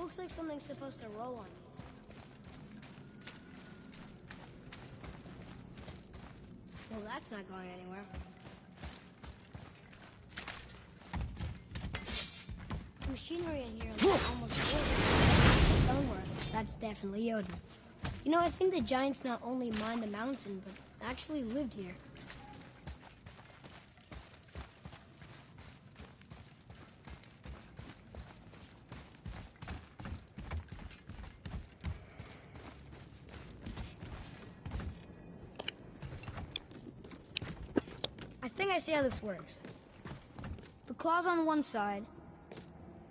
Looks like something's supposed to roll on these. Well, that's not going anywhere. The machinery in here looks almost full. Stonework. That's definitely Yoden. You know, I think the giants not only mined the mountain, but actually lived here. I think I see how this works. The claw's on one side,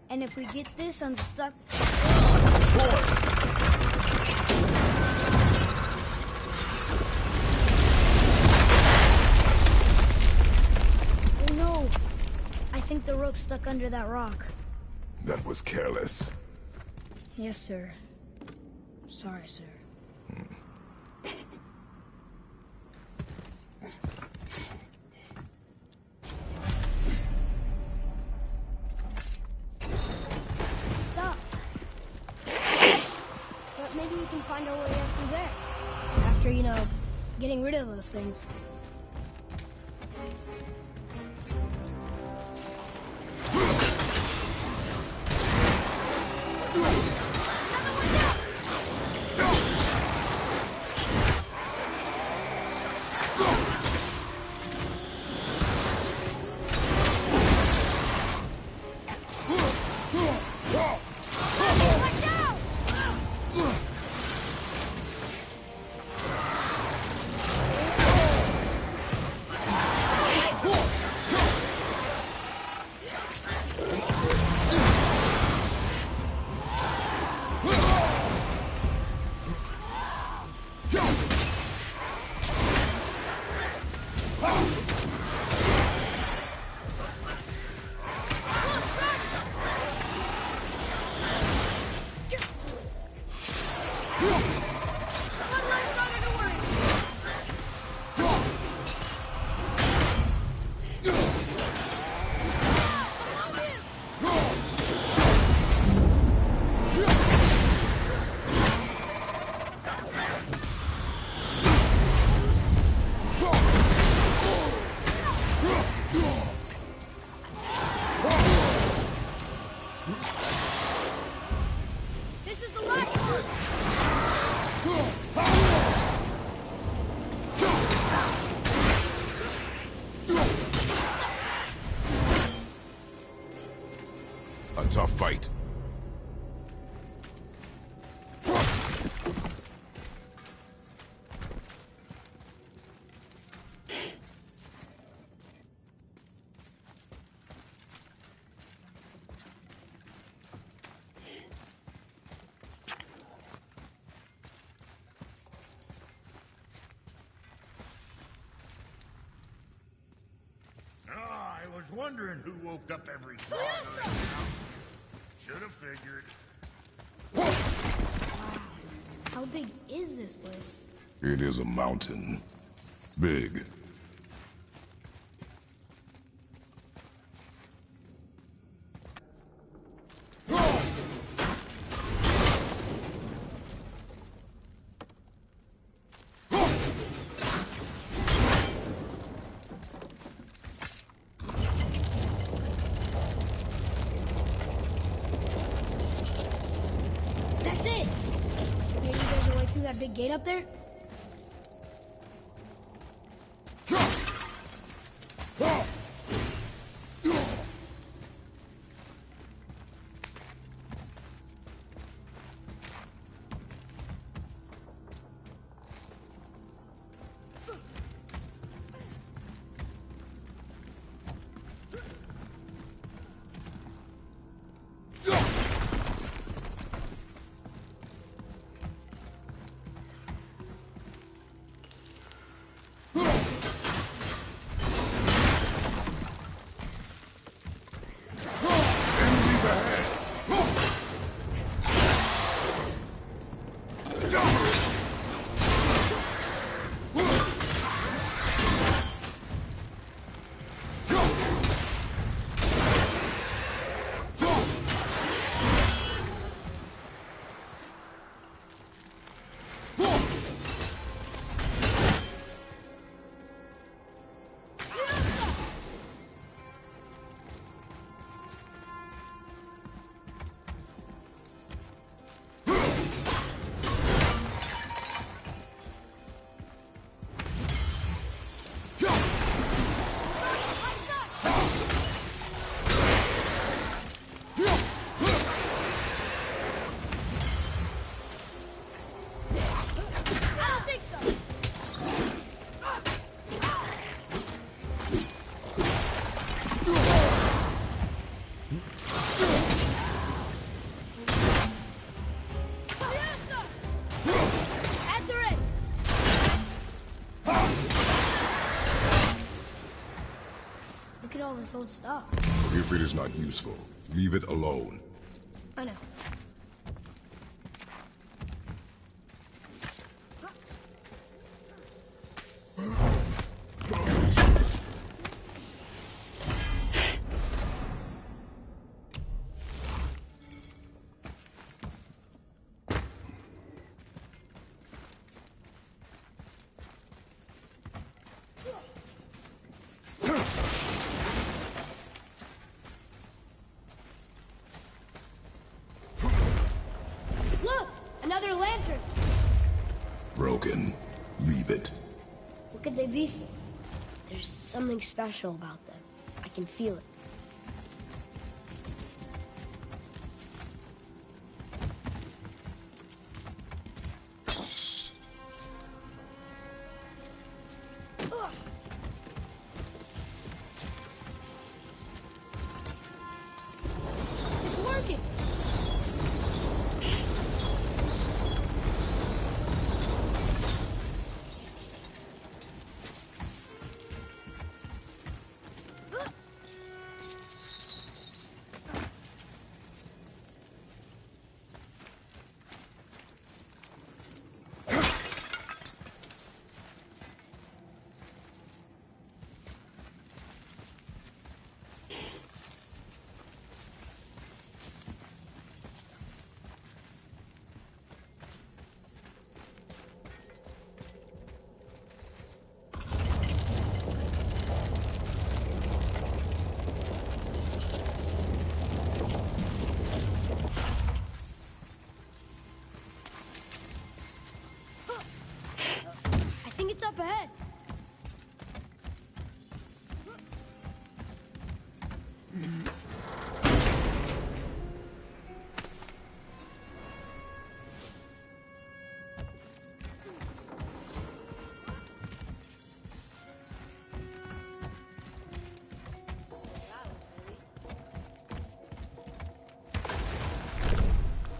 and if we get this unstuck... Oh no! I think the rope's stuck under that rock. That was careless. Yes, sir. Sorry, sir. Stop. But maybe we can find our way up through there. After, you know, getting rid of those things. This is the last one! A tough fight. I was wondering who woke up every frog around. Should have figured. How big is this place? It is a mountain. Big. That's it! Maybe there's a way through that big gate up there? After it! Look at all this old stuff. If it is not useful, leave it alone. I know. Look! Another lantern! Broken. Leave it. What could they be for? There's something special about them. I can feel it. Ugh. It's working! I think it's up ahead.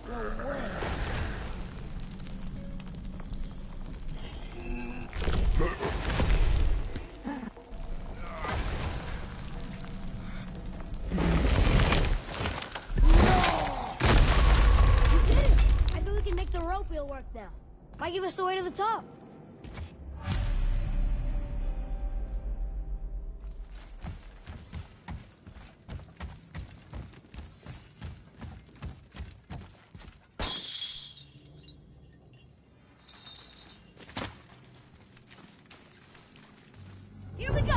No way. We did it! I bet we can make the rope wheel work now. Might give us the way to the top. Here we go!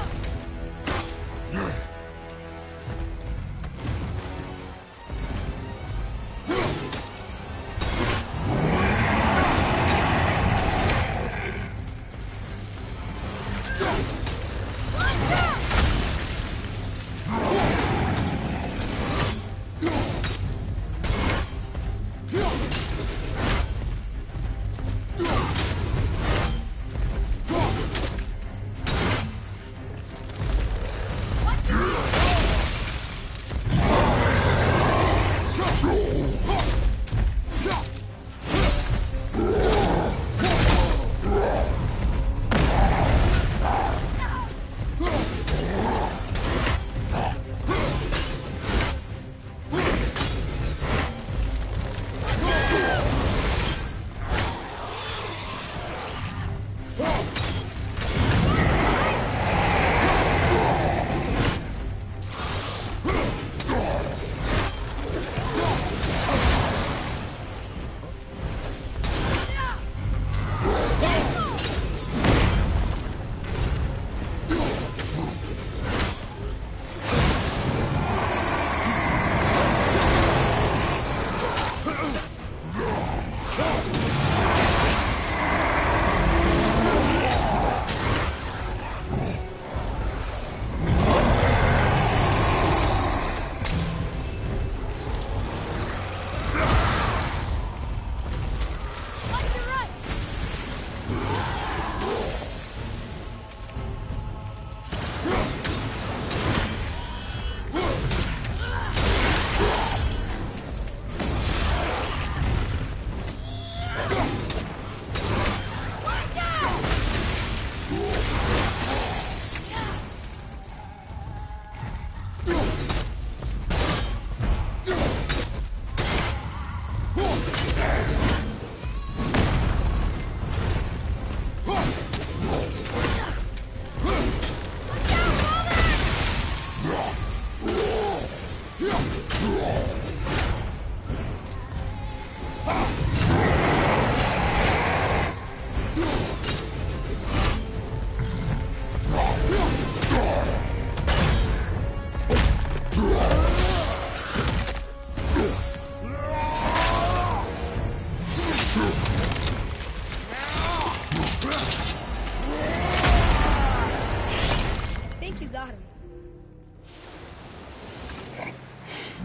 Think you got him.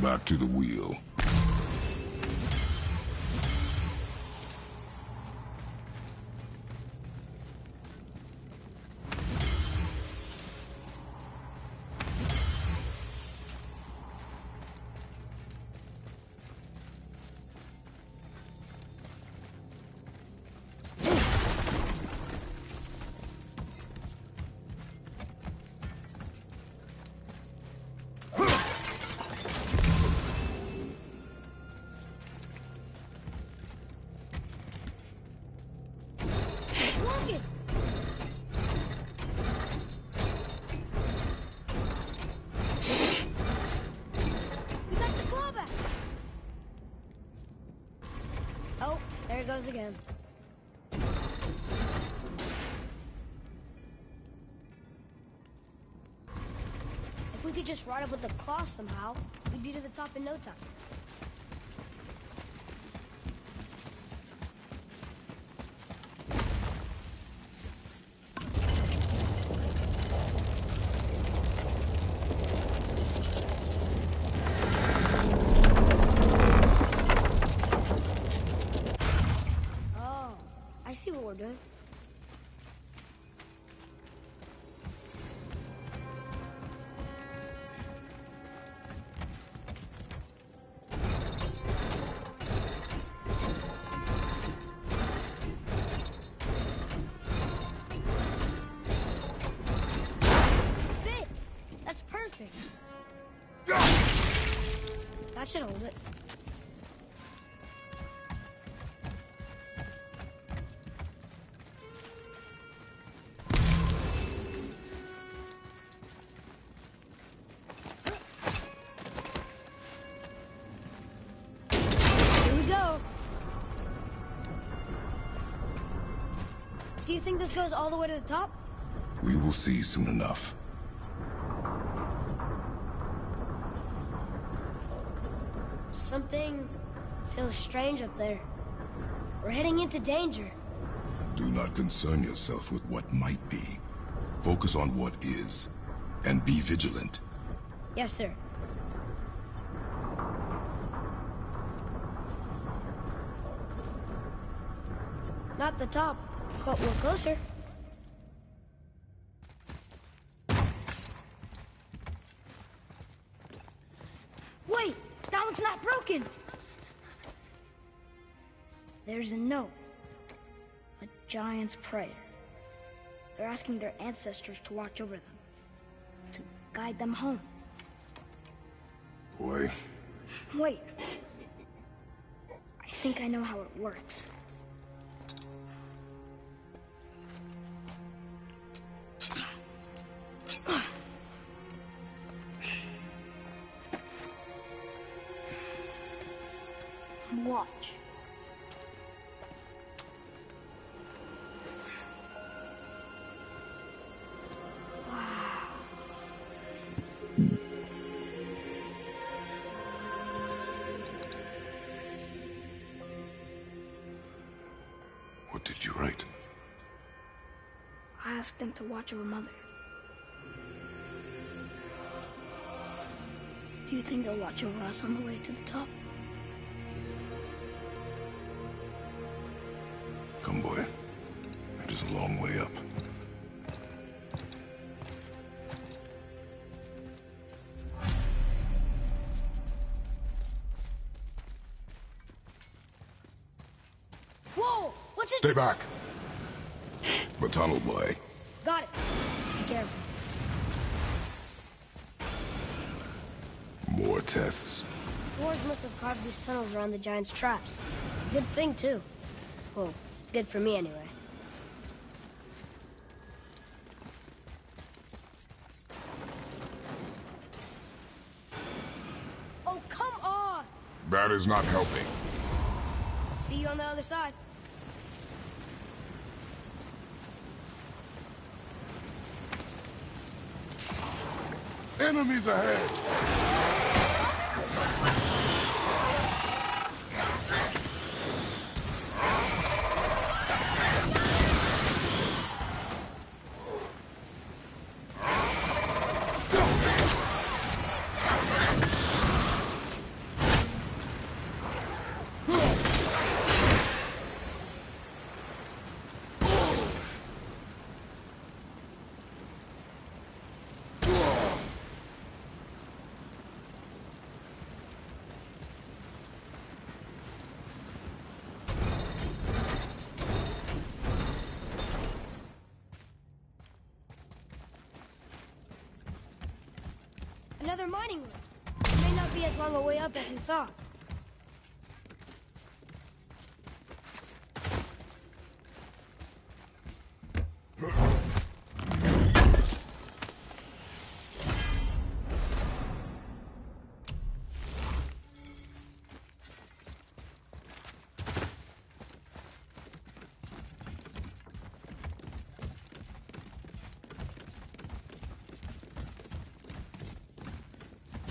Back to the wheel. Look it! We got the claw back! Oh, there it goes again. If we could just ride up with the claw somehow, we'd be to the top in no time. Oh, I see what we're doing. Fits! That's perfect. That should hold it. Here we go. Do you think this goes all the way to the top? We will see soon enough. Something feels strange up there. We're heading into danger. Do not concern yourself with what might be. Focus on what is, and be vigilant. Yes, sir. Not the top, but we're closer. Wait! That one's not broken! There's a note. A giant's prayer. They're asking their ancestors to watch over them. To guide them home. Boy, Wait. I think I know how it works. Watch. what did you write? I asked them to watch over Mother. Do you think they'll watch over us on the way to the top? Come, boy. It is a long way up. Whoa! What just... Stay back! The tunnel, boy. Got it. Be careful. More tests. Dwarves must have carved these tunnels around the giant's traps. Good thing, too. Well, good for me, anyway. Oh, come That is not helping. See you on the other side. Enemies ahead! Another mining room. It may not be as long a way up as we thought.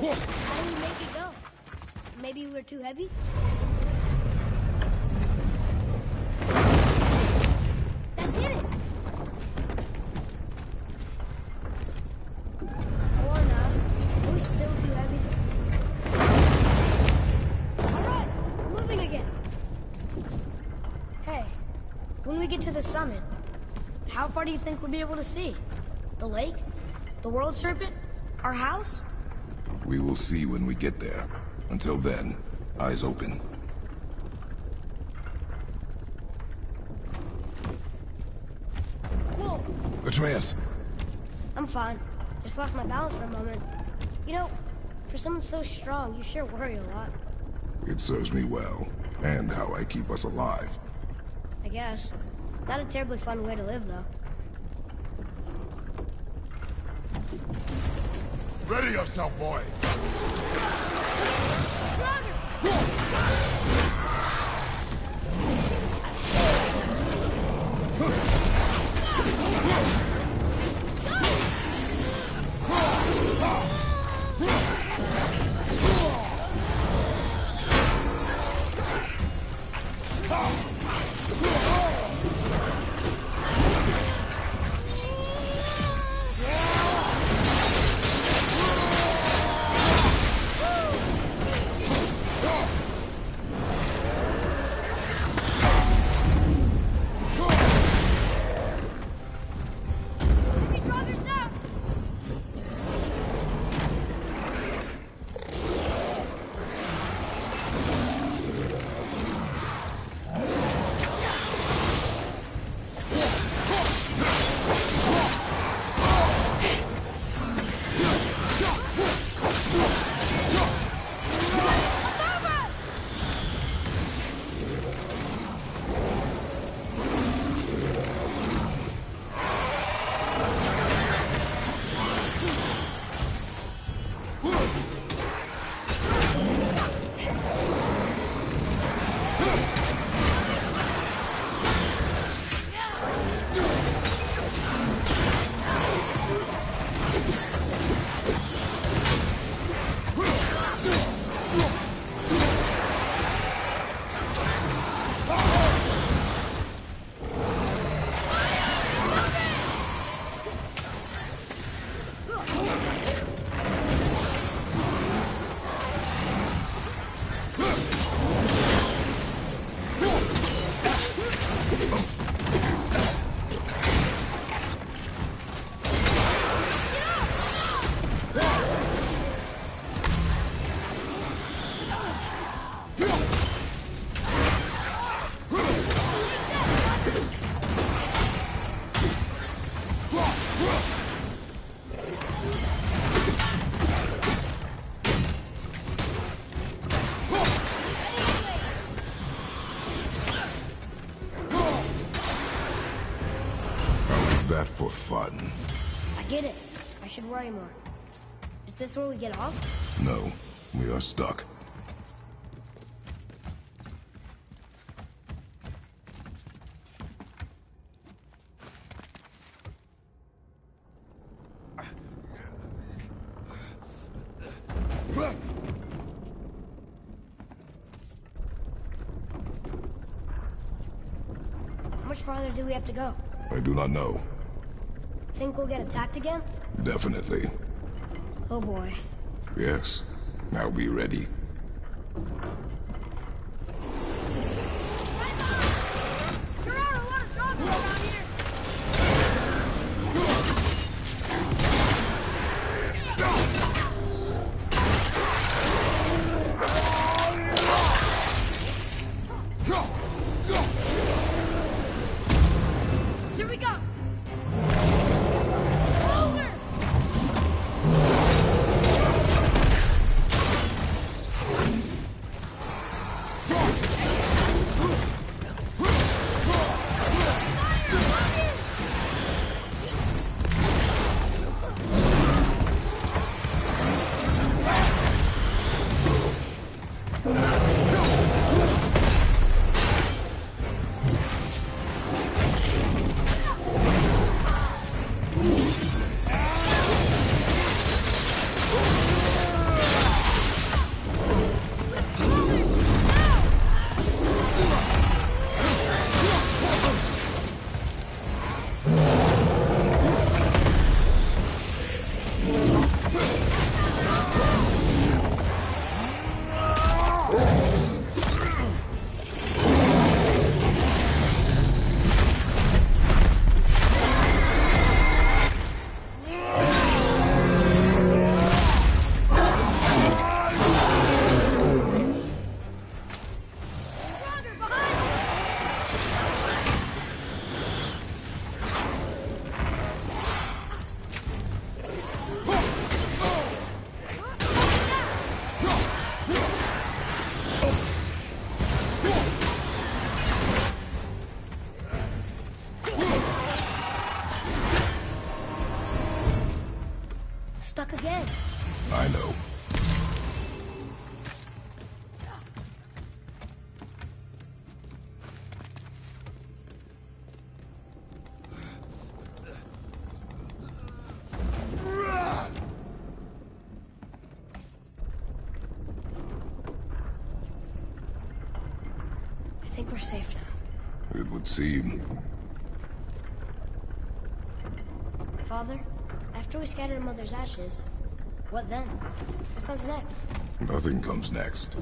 How did we make it go? Maybe we were too heavy? That did it! Or not. We're still too heavy. Alright, we're moving again. Hey, when we get to the summit, how far do you think we'll be able to see? The lake? The world serpent? Our house? We will see when we get there. Until then, eyes open. Whoa! Atreus! I'm fine. Just lost my balance for a moment. You know, for someone so strong, you sure worry a lot. It serves me well, and how I keep us alive. I guess. Not a terribly fun way to live, though. Ready yourself, boy! That for fun? I get it. I should worry more. Is this where we get off? No, we are stuck. much farther do we have to go? I do not know. Think we'll get attacked again? Definitely. Oh boy. Yes. Now be ready. Gerardo, what a drop around here! Here we go! Over! Stuck again. I know. I think we're safe now. It would seem. Father, after we scatter Mother's ashes, what then? What comes next? Nothing comes next.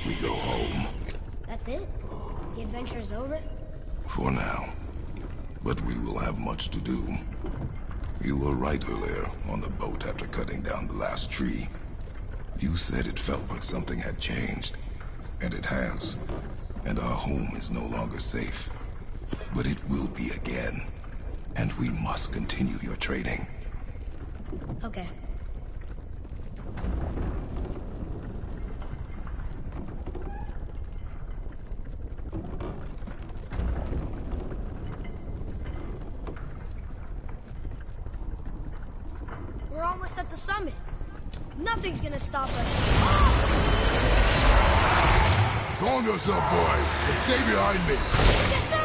We go home. That's it? The adventure is over? For now. But we will have much to do. You were right earlier on the boat after cutting down the last tree. You said it felt like something had changed. And it has. And our home is no longer safe. But it will be again. And we must continue your trading. Okay. We're almost at the summit. Nothing's gonna stop us. Calm yourself, boy, and stay behind me. Yes, sir!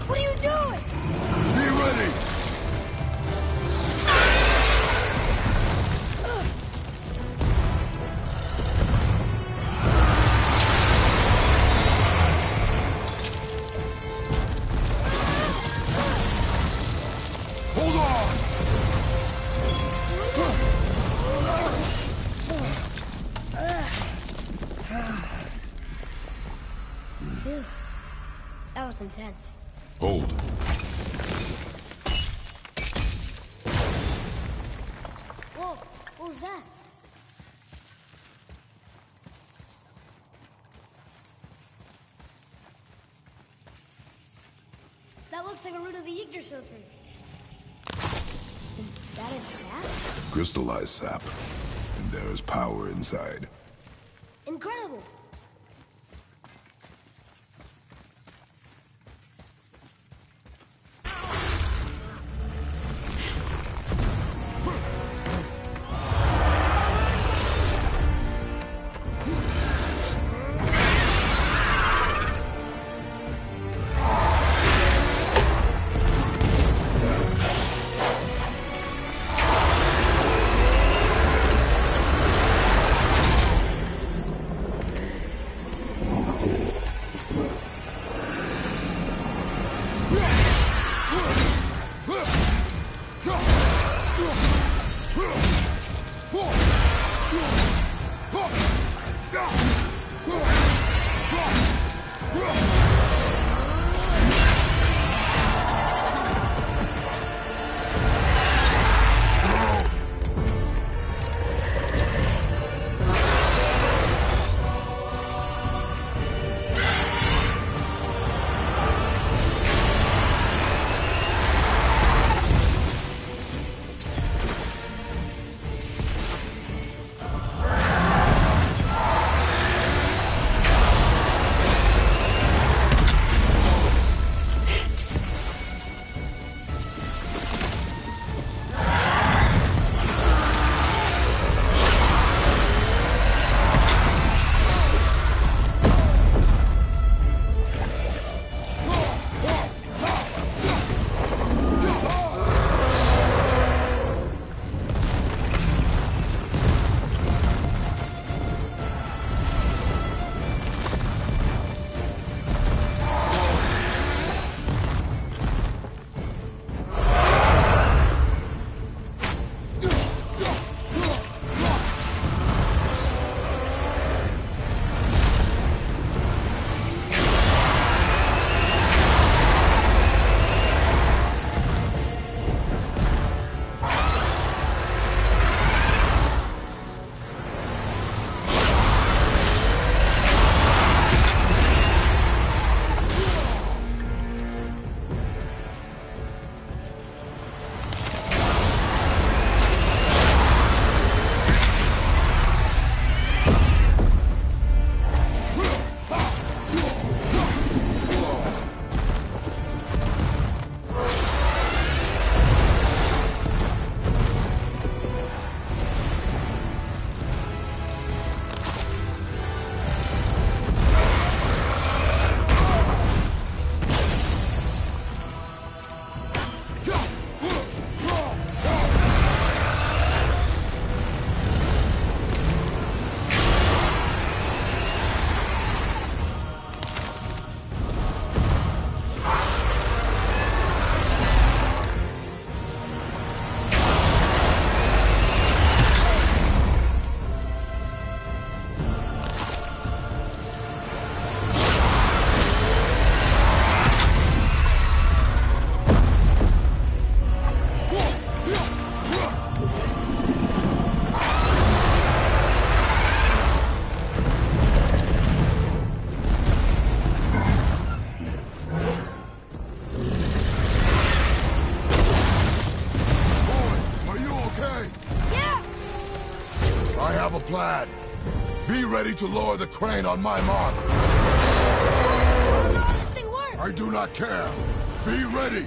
What are you doing? Be ready. Hold on. Phew. That was intense. Hold. Whoa, what was that? That looks like a root of the Yggdrasil tree. Is that its sap? Crystallized sap. And there is power inside. Incredible! Be ready to lower the crane on my mark. How does this thing work? I do not care. Be ready.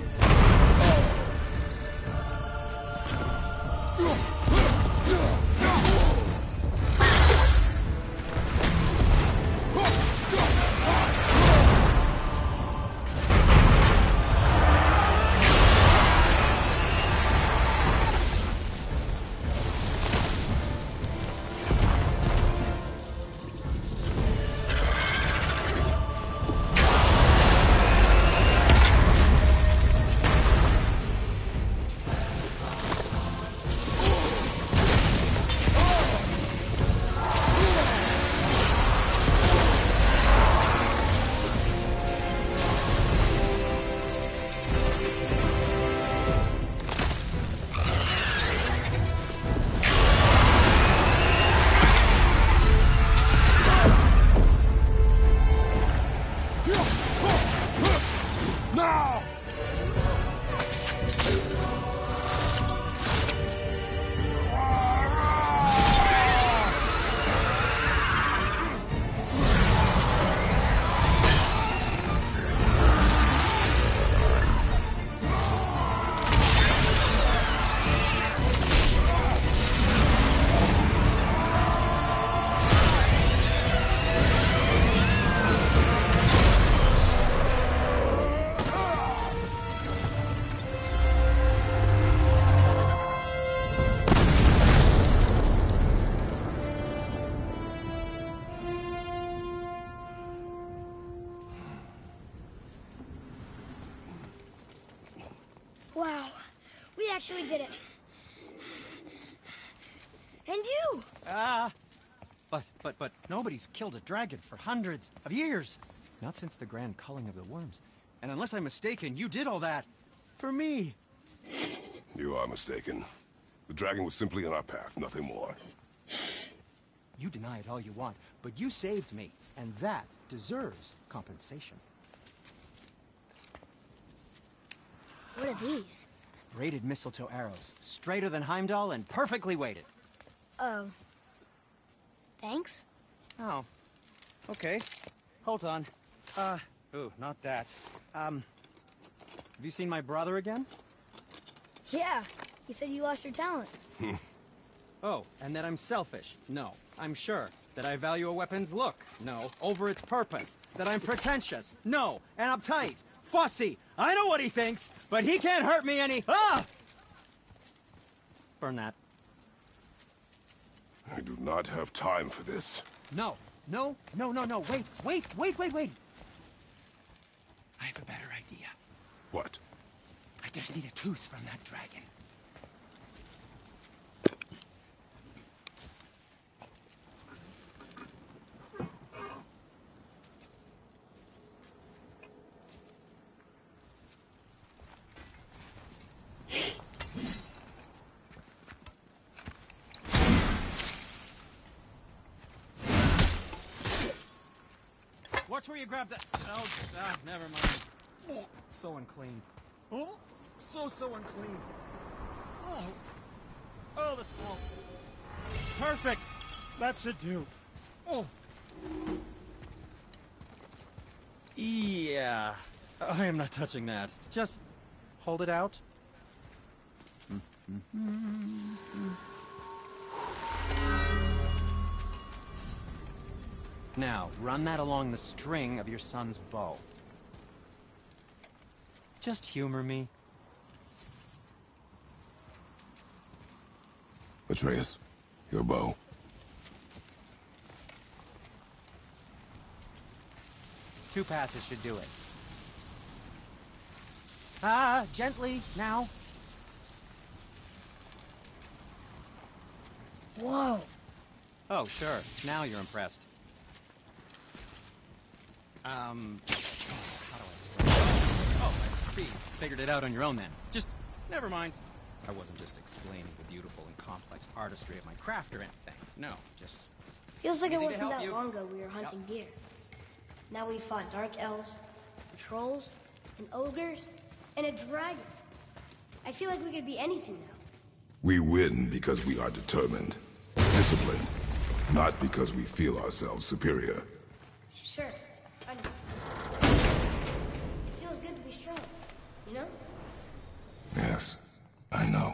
Wow, we actually did it. And you! But nobody's killed a dragon for hundreds of years. Not since the grand culling of the worms. And unless I'm mistaken, you did all that for me. You are mistaken. The dragon was simply in our path, nothing more. You deny it all you want, but you saved me, and that deserves compensation. What are these? Braided mistletoe arrows, straighter than Heimdall and perfectly weighted. Oh. Thanks? Oh. Okay. Hold on. Ooh, not that. Have you seen my brother again? Yeah, he said you lost your talent. Oh, and that I'm selfish? No, I'm sure. That I value a weapon's look? No, over its purpose. That I'm pretentious? No, and uptight. Fussy! I know what he thinks, but he can't hurt me any— Ah! Burn that. I do not have time for this. No. Wait. I have a better idea. What? I just need a tooth from that dragon. Watch where you grab that. Oh, never mind. Oh, so unclean. Oh, so unclean. Oh, the smell. Perfect. That should do. Oh. Yeah. I am not touching that. Just hold it out. Now, run that along the string of your son's bow. Just humor me. Atreus, your bow. Two passes should do it. Gently, now. Whoa. Oh, sure. Now you're impressed. How do I explain? Oh, I see. Figured it out on your own then. Just, never mind. I wasn't just explaining the beautiful and complex artistry of my craft or anything. No, just... Feels like it Anything to wasn't help that you? long ago we were hunting deer. Now we fought dark elves, trolls, and ogres, and a dragon. I feel like we could be anything now. We win because we are determined, disciplined, Not because we feel ourselves superior. Sure. I know. It feels good to be strong, you know? Yes, I know.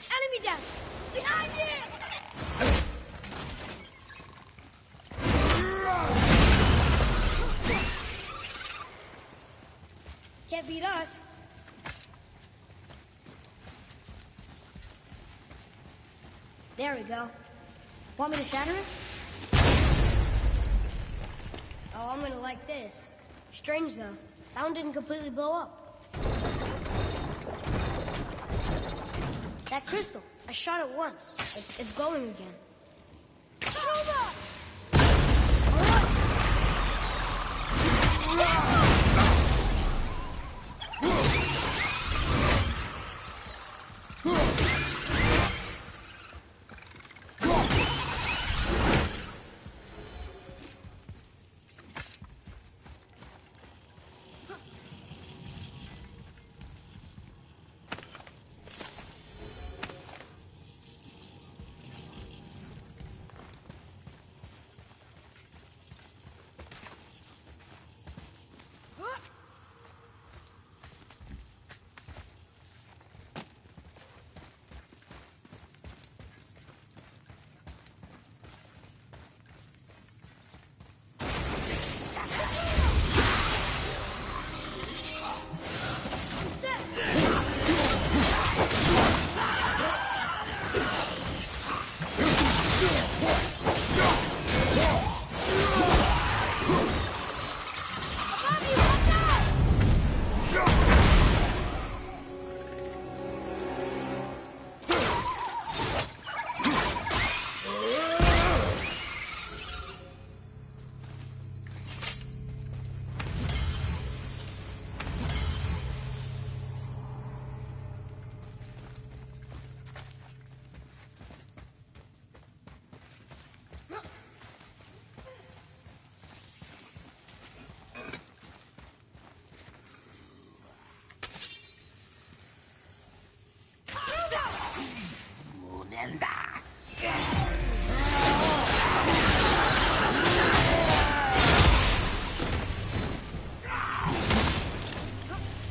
Enemy down! Behind you! Can't beat us. There we go. Want me to shatter it? Oh, I'm gonna like this. Strange though. That one didn't completely blow up. That crystal. I shot it once. It's glowing again.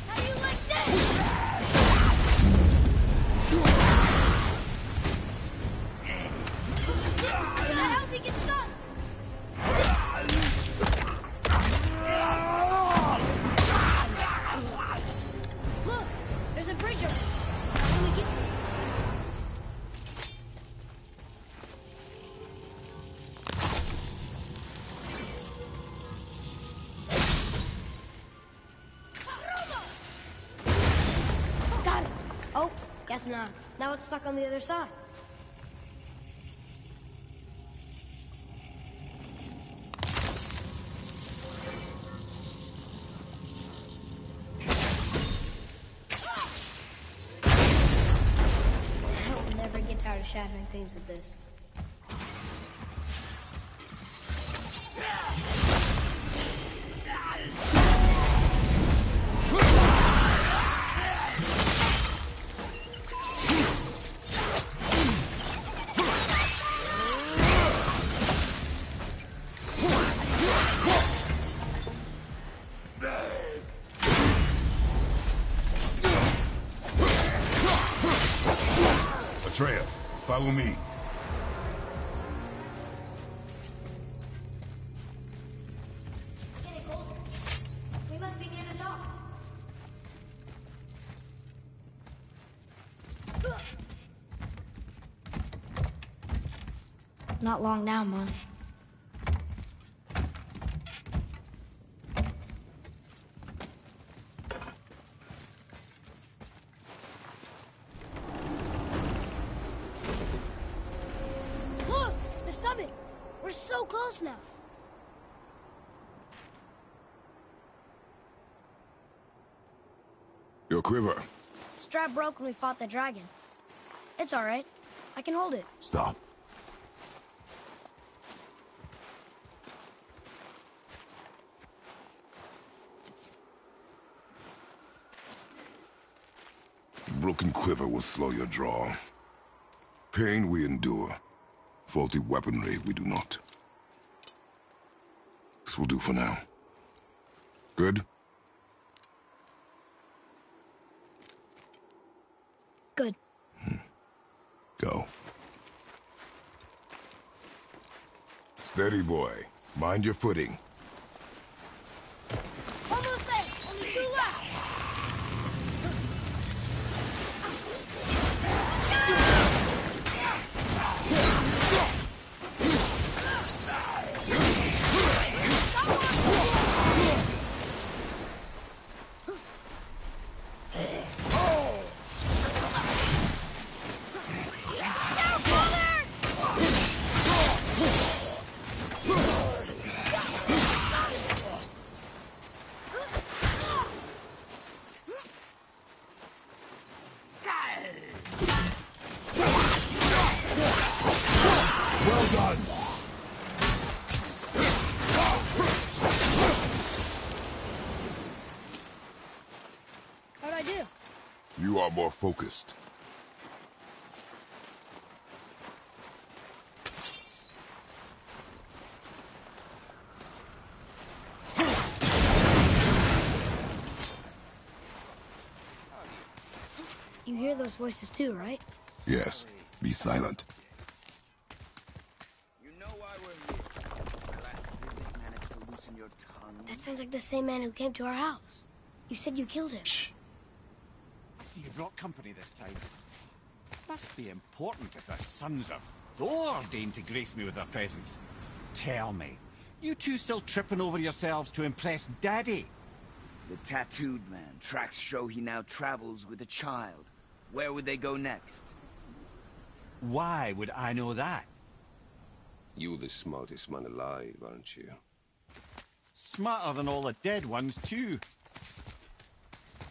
How do you like this? I hope he gets done. Look, there's a bridge over there. How do we get there? Got it. Oh, guess not. Now it's stuck on the other side. I'll never get tired of shattering things with this. Atreus, follow me. It's getting colder. We must be near the top. Not long now, Mom. Look! The summit! We're so close now. Your quiver. Strap broke when we fought the dragon. It's all right. I can hold it. Stop. Broken quiver will slow your draw. Pain we endure. Faulty weaponry we do not. This will do for now. Good? Good. Go. Steady, boy. Mind your footing. Almost there! Only 2 left! Well done! How'd I do? You are more focused. You hear those voices too, right? Yes. Be silent. You know why we're here. My last visit managed to loosen your tongue. That sounds like the same man who came to our house. You said you killed him. Shh. So you brought company this time. Must be important if the sons of Thor deign to grace me with their presence. Tell me, you two still tripping over yourselves to impress Daddy? The tattooed man. Tracks show he now travels with a child. Where would they go next? Why would I know that? You're the smartest man alive, aren't you? Smarter than all the dead ones, too.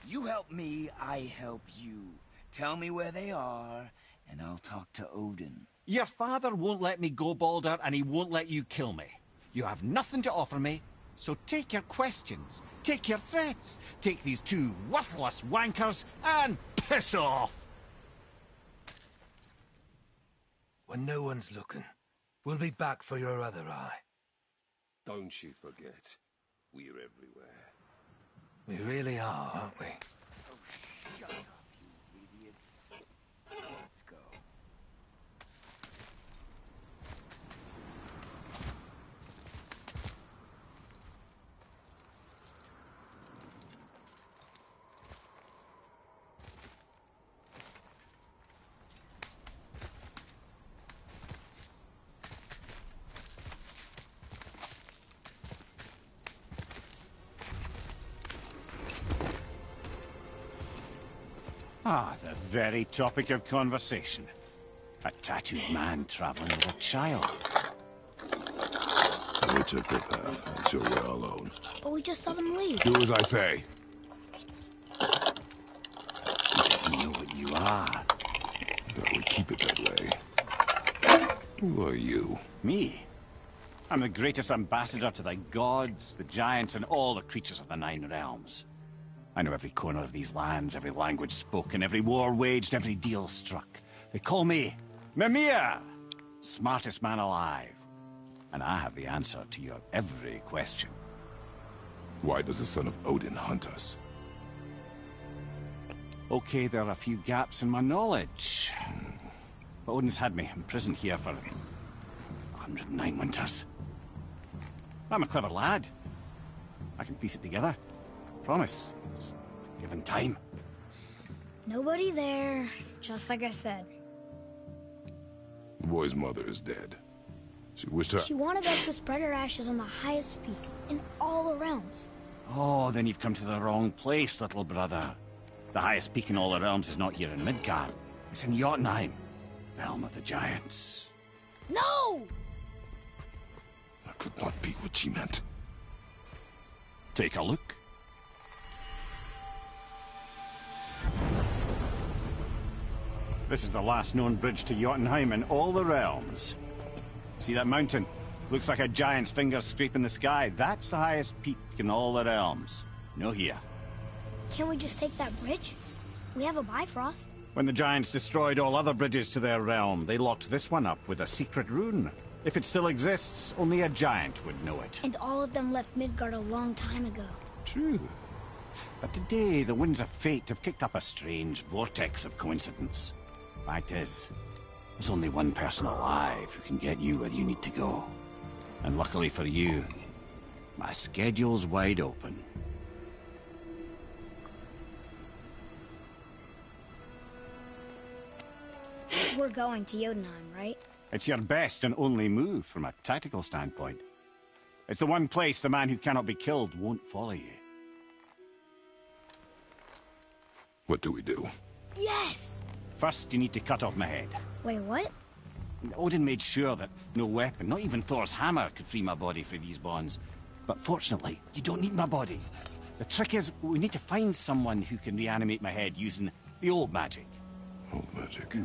You help me, I help you. Tell me where they are, and I'll talk to Odin. Your father won't let me go, Baldur, and he won't let you kill me. You have nothing to offer me, so take your questions, take your threats, take these two worthless wankers, and piss off! When no one's looking, we'll be back for your other eye. Don't you forget, we're everywhere. We really are, aren't we? Oh, shut up, you idiots. Let's go. Ah, the very topic of conversation. A tattooed man traveling with a child. Which a footpath, until we're alone. But we just saw them leave. Do as I say. He doesn't know what you are. I would keep it that way. Who are you? Me? I'm the greatest ambassador to the gods, the giants, and all the creatures of the Nine Realms. I know every corner of these lands, every language spoken, every war waged, every deal struck. They call me Mimir, smartest man alive. And I have the answer to your every question. Why does the son of Odin hunt us? Okay, there are a few gaps in my knowledge. But Odin's had me imprisoned here for 109 winters. I'm a clever lad. I can piece it together. Promise. Just given time. Nobody there, just like I said. The boy's mother is dead. She wished her... She wanted us to spread her ashes on the highest peak in all the realms. Oh, then you've come to the wrong place, little brother. The highest peak in all the realms is not here in Midgard. It's in Jotunheim, realm of the giants. No! That could not be what she meant. Take a look. This is the last known bridge to Jotunheim in all the realms. See that mountain? Looks like a giant's finger scraping the sky. That's the highest peak in all the realms. No here. Can't we just take that bridge? We have a Bifrost. When the giants destroyed all other bridges to their realm, they locked this one up with a secret rune. If it still exists, only a giant would know it. And all of them left Midgard a long time ago. True. But today, the winds of fate have kicked up a strange vortex of coincidence. Fact is, there's only one person alive who can get you where you need to go. And luckily for you, my schedule's wide open. We're going to Jotunheim, right? It's your best and only move from a tactical standpoint. It's the one place the man who cannot be killed won't follow you. What do we do? Yes! First, you need to cut off my head. Wait, what? Odin made sure that no weapon, not even Thor's hammer, could free my body from these bonds. But fortunately, you don't need my body. The trick is, we need to find someone who can reanimate my head using the old magic. Old magic.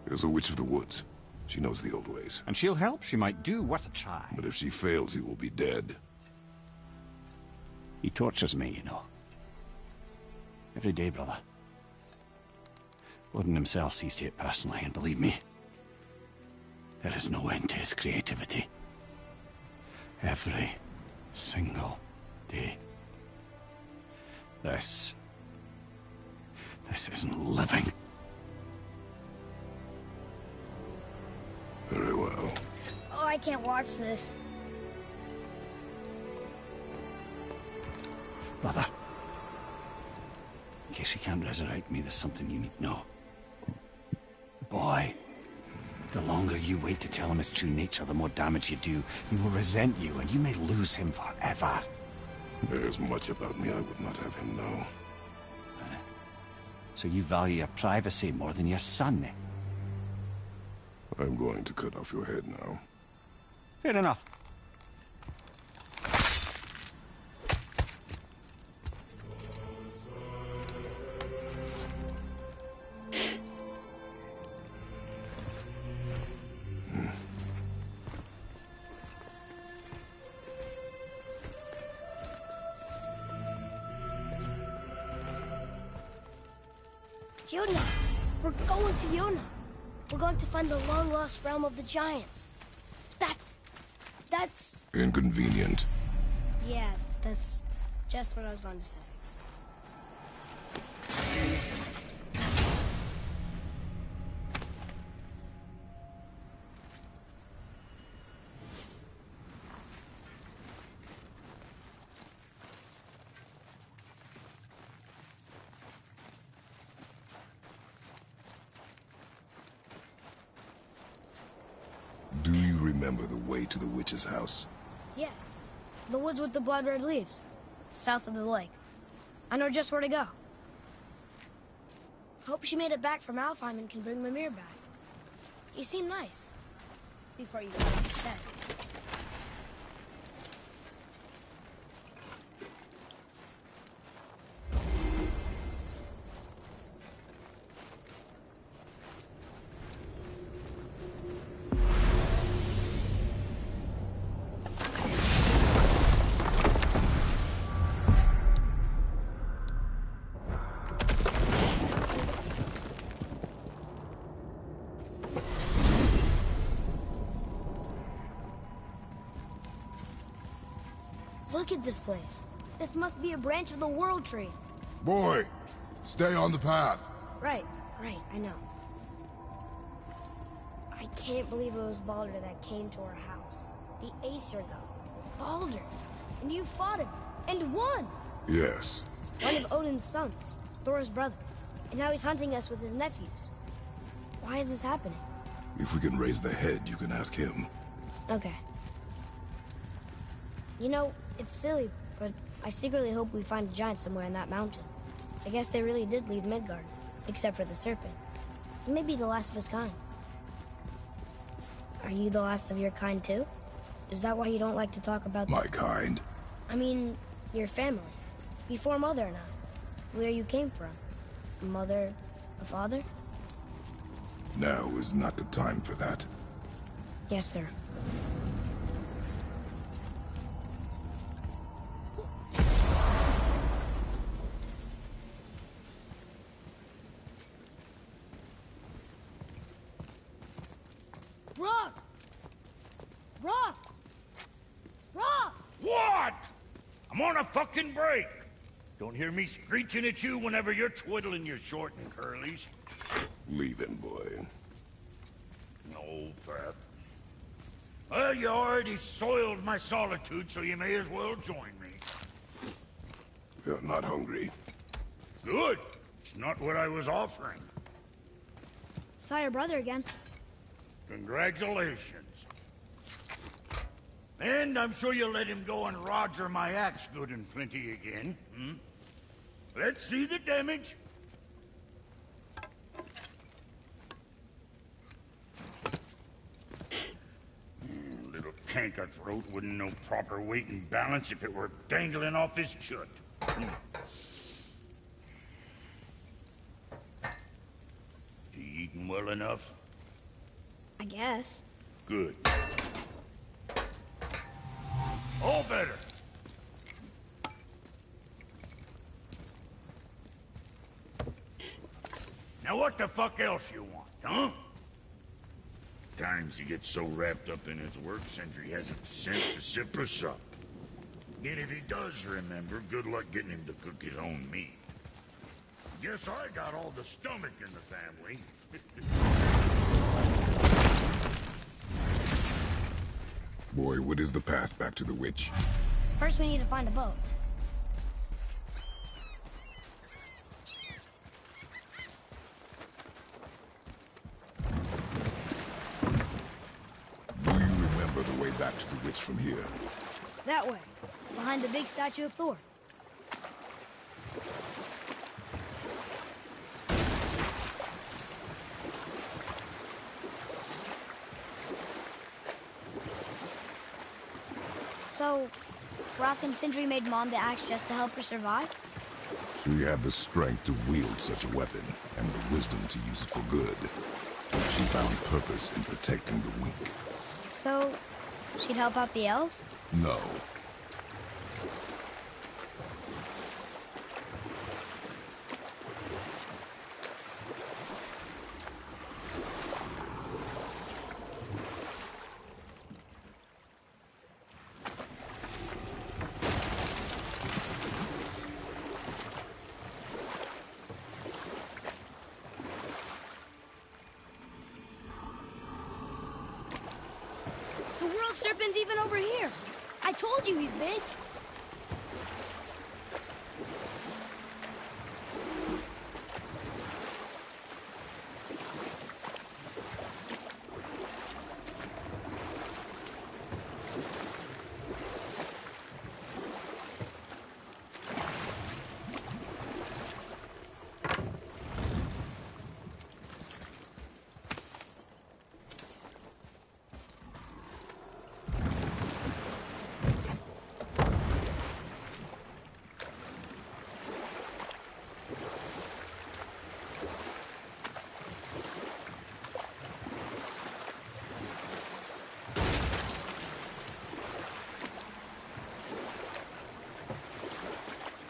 There's a witch of the woods. She knows the old ways. And she'll help. She might do worth a try. But if she fails, he will be dead. He tortures me, you know. Every day, brother. Odin himself sees to it personally, and believe me, there is no end to his creativity. Every single day. This isn't living. Very well. Oh, I can't watch this. Brother, in case he can't resurrect me, there's something you need to know. Boy, the longer you wait to tell him his true nature, the more damage you do. He will resent you, and you may lose him forever. There's much about me I would not have him know. So you value your privacy more than your son, eh? I'm going to cut off your head now. Fair enough. Yona! We're going to Yona! We're going to find the long-lost realm of the giants. That's... Inconvenient. Yeah, that's just what I was going to say. Do you remember the way to the witch's house? Yes. The woods with the blood-red leaves. South of the lake. I know just where to go. Hope she made it back from Alfheim and can bring Mimir back. He seemed nice. Before you got upset. Look at this place. This must be a branch of the World Tree. Boy, stay on the path. Right, I know. I can't believe it was Baldur that came to our house. The Aesir god. Baldur. And you fought him. And won! Yes. One of Odin's sons. Thor's brother. And now he's hunting us with his nephews. Why is this happening? If we can raise the head, you can ask him. Okay. You know, it's silly, but I secretly hope we find a giant somewhere in that mountain. I guess they really did leave Midgard, except for the serpent. He may be the last of his kind. Are you the last of your kind, too? Is that why you don't like to talk about... My kind? I mean, your family. Before Mother and I. Where you came from. A mother, a father? Now is not the time for that. Yes, sir. Rock! Rock! Rock! What? I'm on a fucking break. Don't hear me screeching at you whenever you're twiddling your short and curlies. Leave him, boy. No, Pat. Well, you already soiled my solitude, so you may as well join me. You're not hungry. Good. It's not what I was offering. Saw your brother again. Congratulations. And I'm sure you'll let him go and roger my axe good and plenty again, hmm? Let's see the damage. Little canker throat wouldn't know proper weight and balance if it were dangling off his chut. He eating well enough? I guess. Good. All better. Now what the fuck else you want, huh? Times he gets so wrapped up in his work, Sentry hasn't the sense to sip or sup. And if he does remember, good luck getting him to cook his own meat. Guess I got all the stomach in the family. Boy, what is the path back to the witch? First, we need to find a boat. Do you remember the way back to the witch from here? That way, behind the big statue of Thor. So, Rock and Sindri made Mom the axe just to help her survive? She had the strength to wield such a weapon, and the wisdom to use it for good. She found purpose in protecting the weak. So, she'd help out the elves? No. The world serpent's even over here. I told you he's big.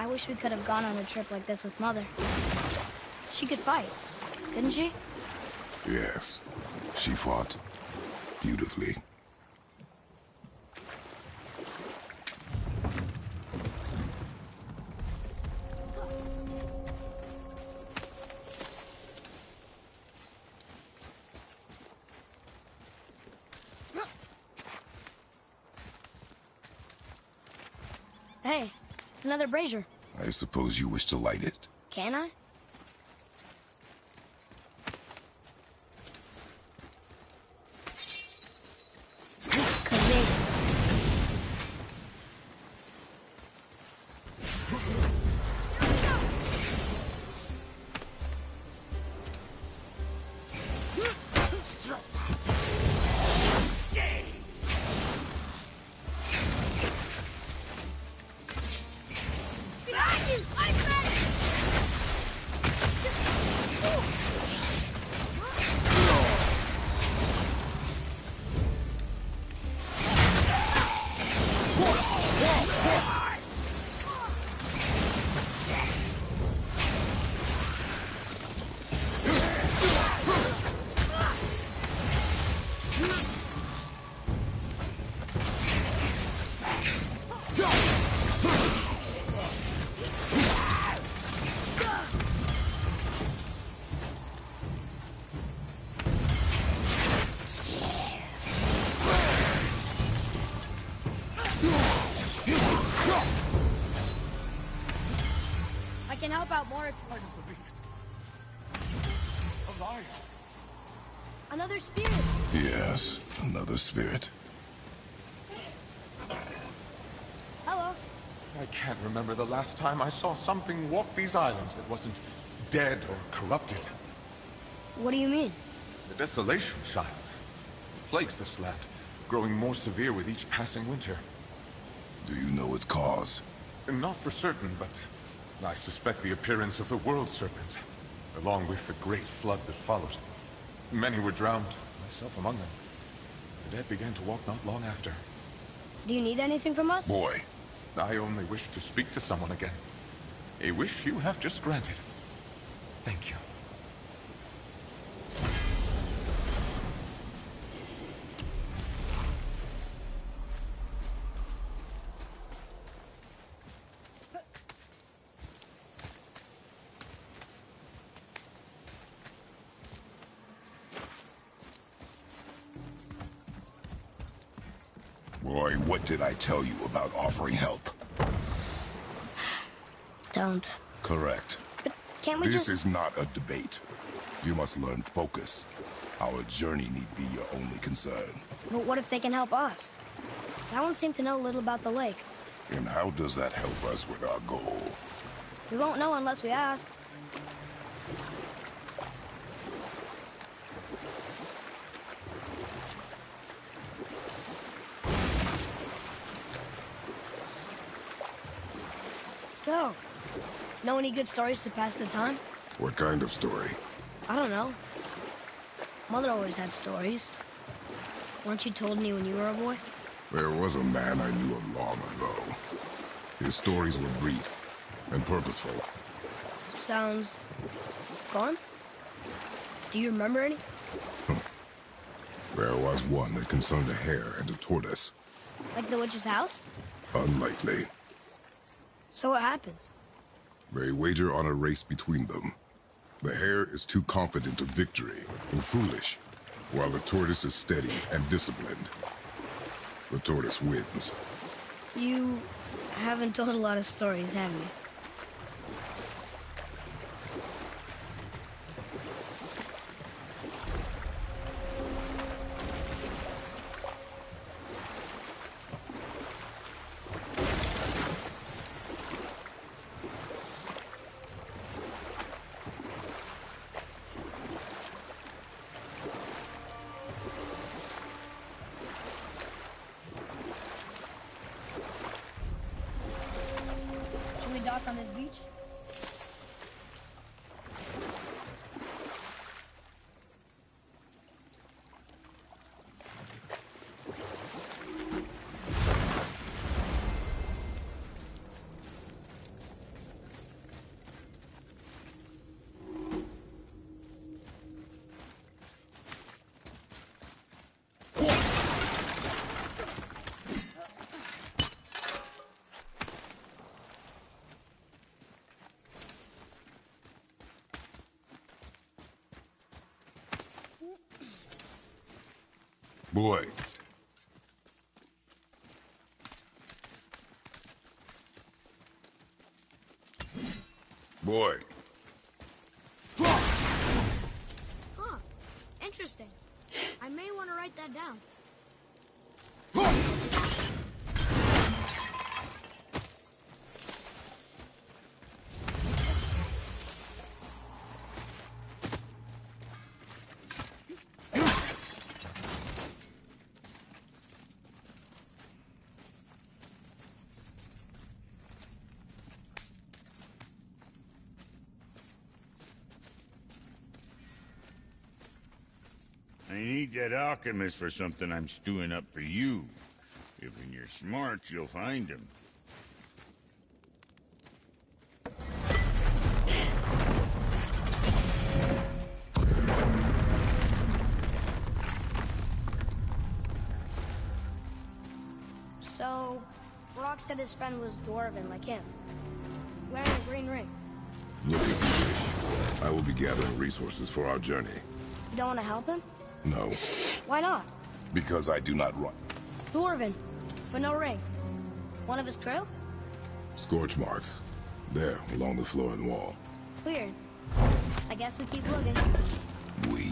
I wish we could have gone on a trip like this with Mother. She could fight, couldn't she? Yes. She fought beautifully. Hey, it's another brazier. I suppose you wish to light it? Can I? help out more if you... I don't believe it. Alive. Another spirit. Yes, another spirit. Hello. I can't remember the last time I saw something walk these islands that wasn't dead or corrupted. What do you mean? The desolation, child. It plagues this land, growing more severe with each passing winter. Do you know its cause? Not for certain, but I suspect the appearance of the World Serpent, along with the great flood that followed. Many were drowned, myself among them. The dead began to walk not long after. Do you need anything from us? Boy. I only wish to speak to someone again. A wish you have just granted. Thank you. Boy, what did I tell you about offering help? Don't. Correct. But can't we This is not a debate. You must learn focus. Our journey need be your only concern. But what if they can help us? That one seemed to know little about the lake. And how does that help us with our goal? We won't know unless we ask. So, know any good stories to pass the time? What kind of story? I don't know. Mother always had stories. Weren't you told me when you were a boy? There was a man I knew of long ago. His stories were brief and purposeful. Sounds fun. Do you remember any? There was one that concerned a hare and a tortoise. Like the witch's house? Unlikely. So what happens? They wager on a race between them. The hare is too confident of victory and foolish, while the tortoise is steady and disciplined. The tortoise wins. You haven't told a lot of stories, have you? Should we dock on this beach? Boy. Boy. Huh. Interesting. I may want to write that down. I need that alchemist for something I'm stewing up for you. If when you're smart, you'll find him. So, Rock said his friend was dwarven like him. Wearing a green ring. Look if you wish. I will be gathering resources for our journey. You don't want to help him? No, Why not? because I do not run. Dwarven, but no ring. One of his crew? Scorch marks. There, along the floor and wall. Weird. I guess we keep looking. We?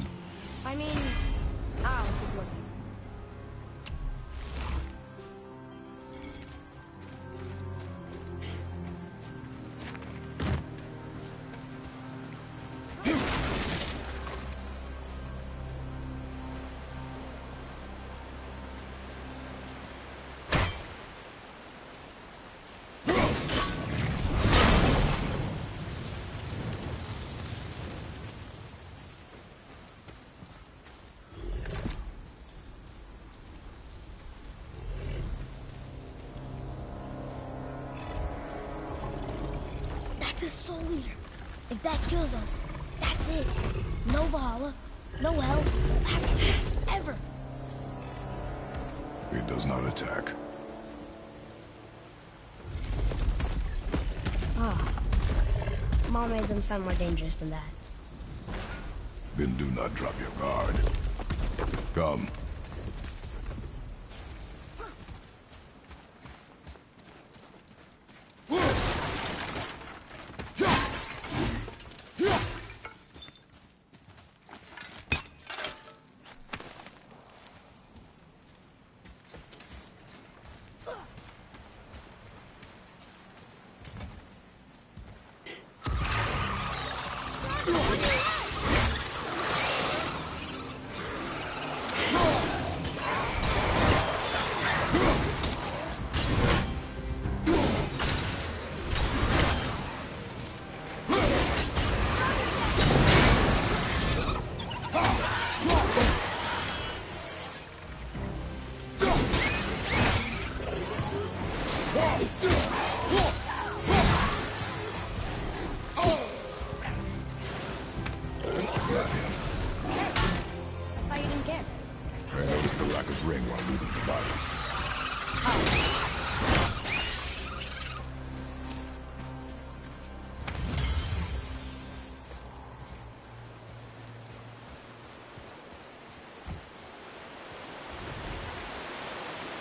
I mean, I'll keep looking. The Soul Eater. If that kills us, that's it. No Valhalla, no hell, ever. It does not attack. Ah. Mom made them sound more dangerous than that. Then do not drop your guard. Come.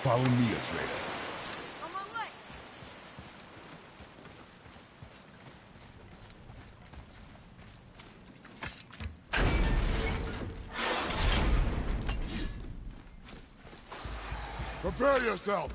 Follow me, Atreus. On my way. Prepare yourself!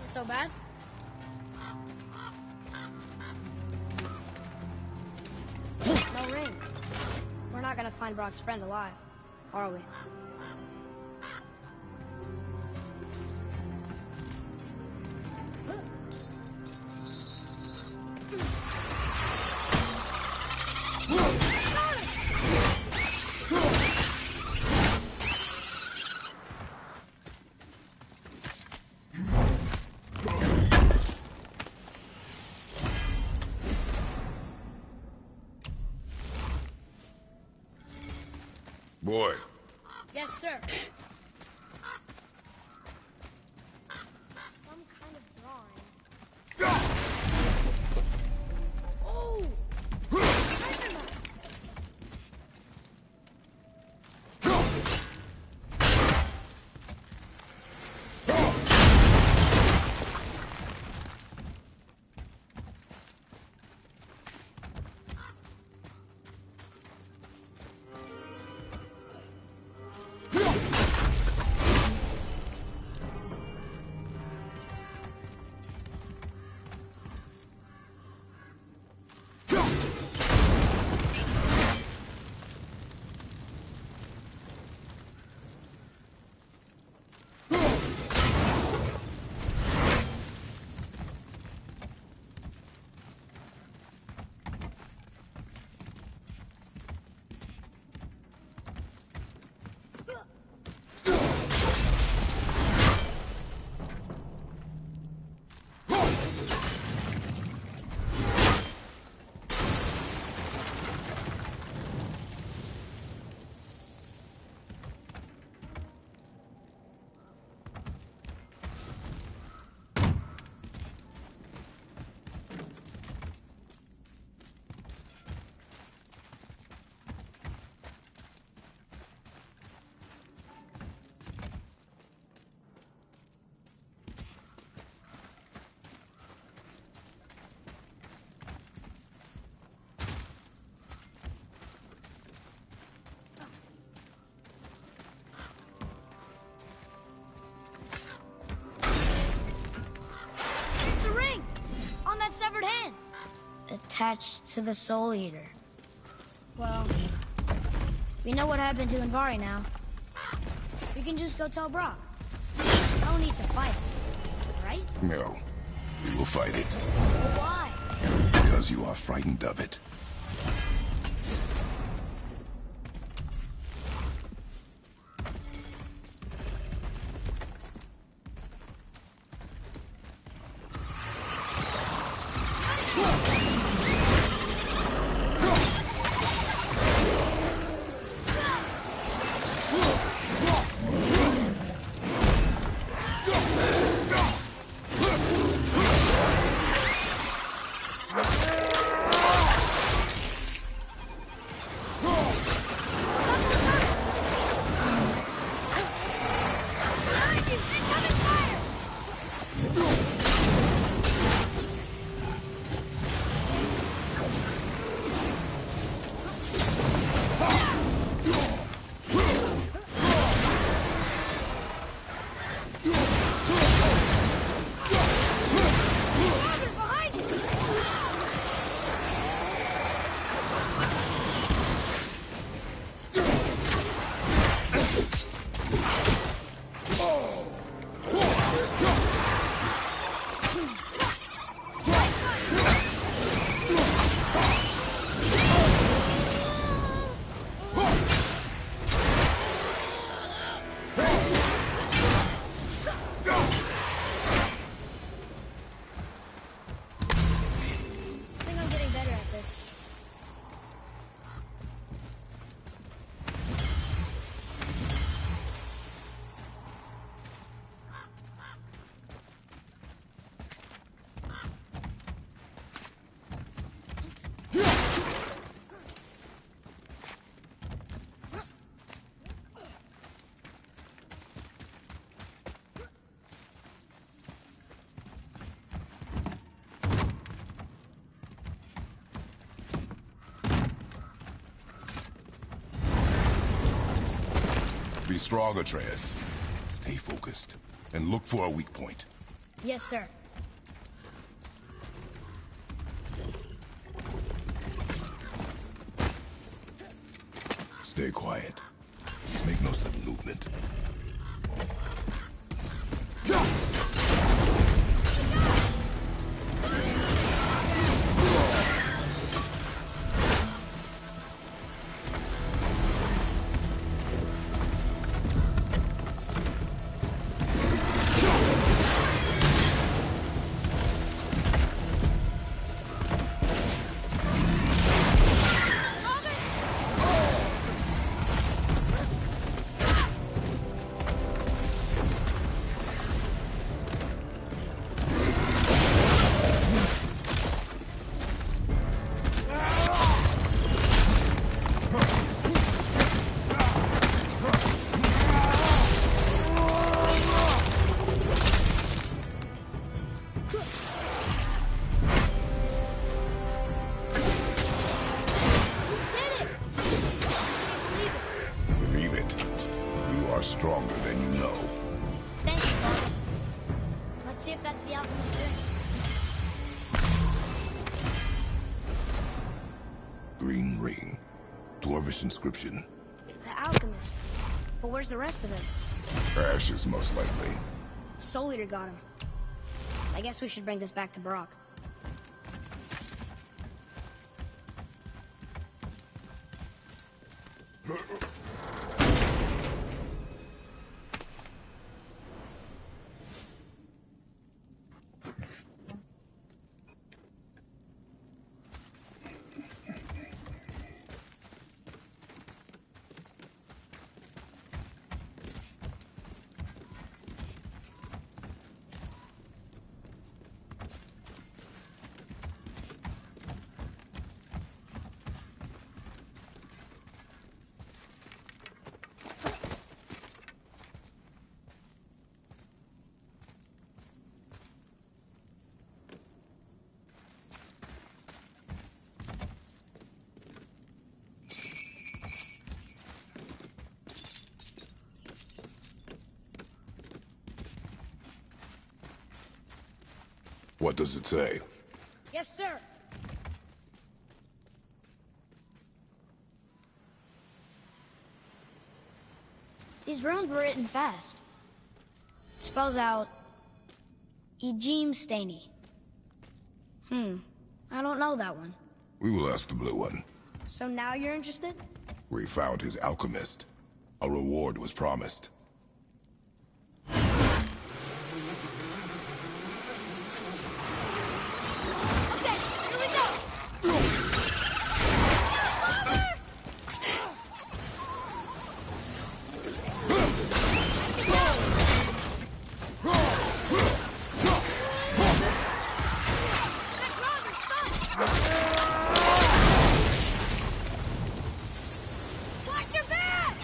So bad? No ring. We're not gonna find Brock's friend alive, are we? Boy. Yes, sir. Some kind of drawing. Oh! attached to the Soul Eater. Well, we know what happened to Anvari now. We can just go tell Brock. No need to fight it, right? No. We will fight it. Why? Because you are frightened of it. Be strong, Atreus. Stay focused, and look for a weak point. Yes, sir. Stay quiet. Make no sudden movement. Stronger than you know. Thanks, Father. Let's see if that's the alchemist's ring. Green ring. Dwarvish inscription. The alchemist. But where's the rest of it? Ashes, most likely. The Soul Eater got him. I guess we should bring this back to Brock. What does it say? Yes, sir. These runes were written fast. It spells out... Ejim Staney. I don't know that one. We will ask the blue one. So now you're interested? We found his alchemist. A reward was promised. Okay, here we go! Watch your back!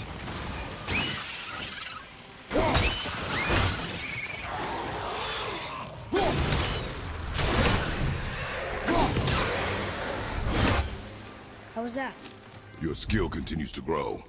How was that? Your skill continues to grow.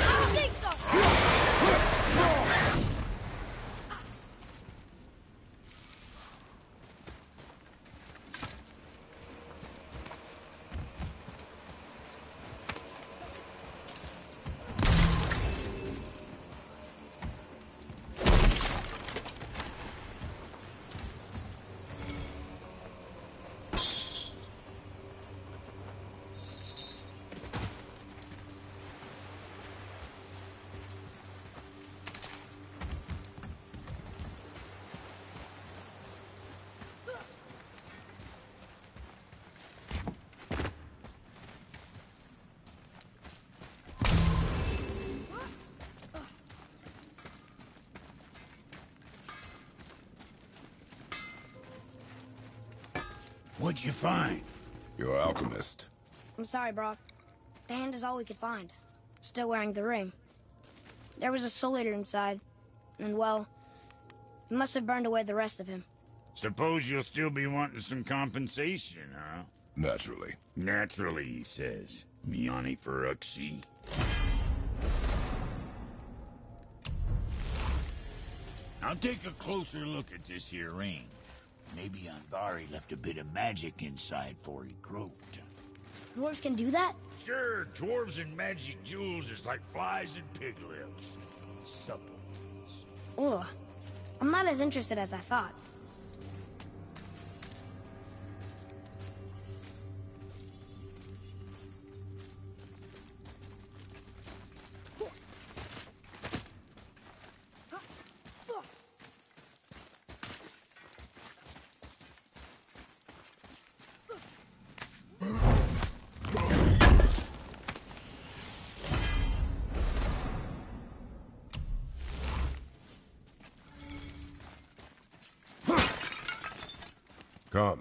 I don't think so! What'd you find? Your alchemist. I'm sorry, Brock. The hand is all we could find. Still wearing the ring. There was a Soul Eater inside, and well, it must have burned away the rest of him. Suppose you'll still be wanting some compensation, huh? Naturally. Naturally, he says. Miani Feruxi. I'll take a closer look at this here ring. Maybe Andvari left a bit of magic inside before he croaked. Dwarves can do that? Sure, dwarves and magic jewels is like flies and pig lips. Supple. Ugh. I'm not as interested as I thought. Come.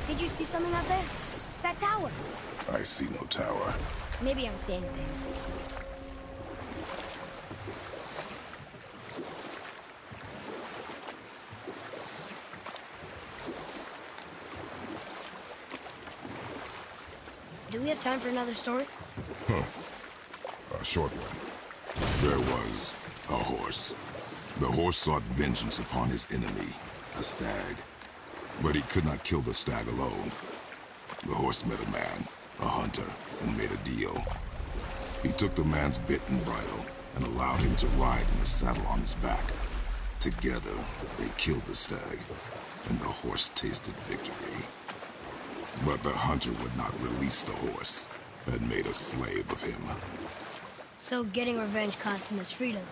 Did you see something out there? That tower. I see no tower. Maybe I'm seeing things. Do we have time for another story? A short one. There was a horse. The horse sought vengeance upon his enemy, a stag. But he could not kill the stag alone. The horse met a man, a hunter, and made a deal. He took the man's bit and bridle and allowed him to ride in the saddle on his back. Together, they killed the stag, and the horse tasted victory. But the hunter would not release the horse, and made a slave of him. So getting revenge cost him his freedom.